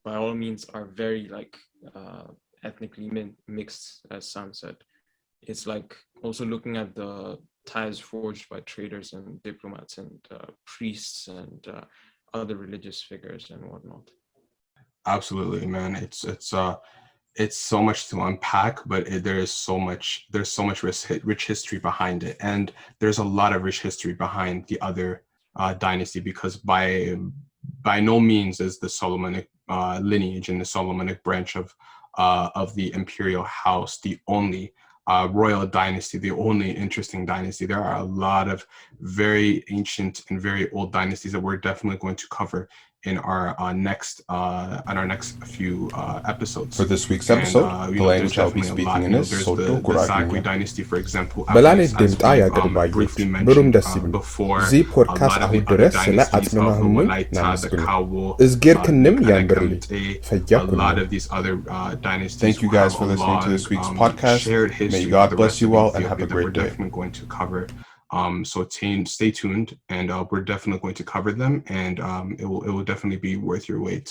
by all means are very ethnically mixed, as Sam said. it's like also looking at the ties forged by traders and diplomats and priests and other religious figures and whatnot. Absolutely, man. It's so much to unpack, but there's so much rich history behind it, and there's a lot of rich history behind the other dynasty, because by no means is the Solomonic lineage and the Solomonic branch of the imperial house the only royal dynasty, the only interesting dynasty. There are a lot of very ancient and very old dynasties that we're definitely going to cover in our next few episodes. For this week's episode, the language I'll be speaking in is there's Soto the Zagwe Guragnya. dynasty, for example, በላሌ as ድምጣ we ያገድባዩት briefly ብሩም mentioned ደስ ይብል before. እዚ A ፖድካስት lot of አሁን the other ድረስ ስለ dynasties አጽመና of the ህሙኝ Walaita, the ናመስግኑ Kawo, እዝጌር ክንም the ያንብርሊ Kanagamte, a ፈያኩኑ lot of these other dynasties. Thank you who guys have for a listening to long, this week's podcast. shared May history God with the bless rest you of all and have Ethiopia a that great we're day. definitely going to cover. So stay tuned, and we're definitely going to cover them, and it will definitely be worth your wait.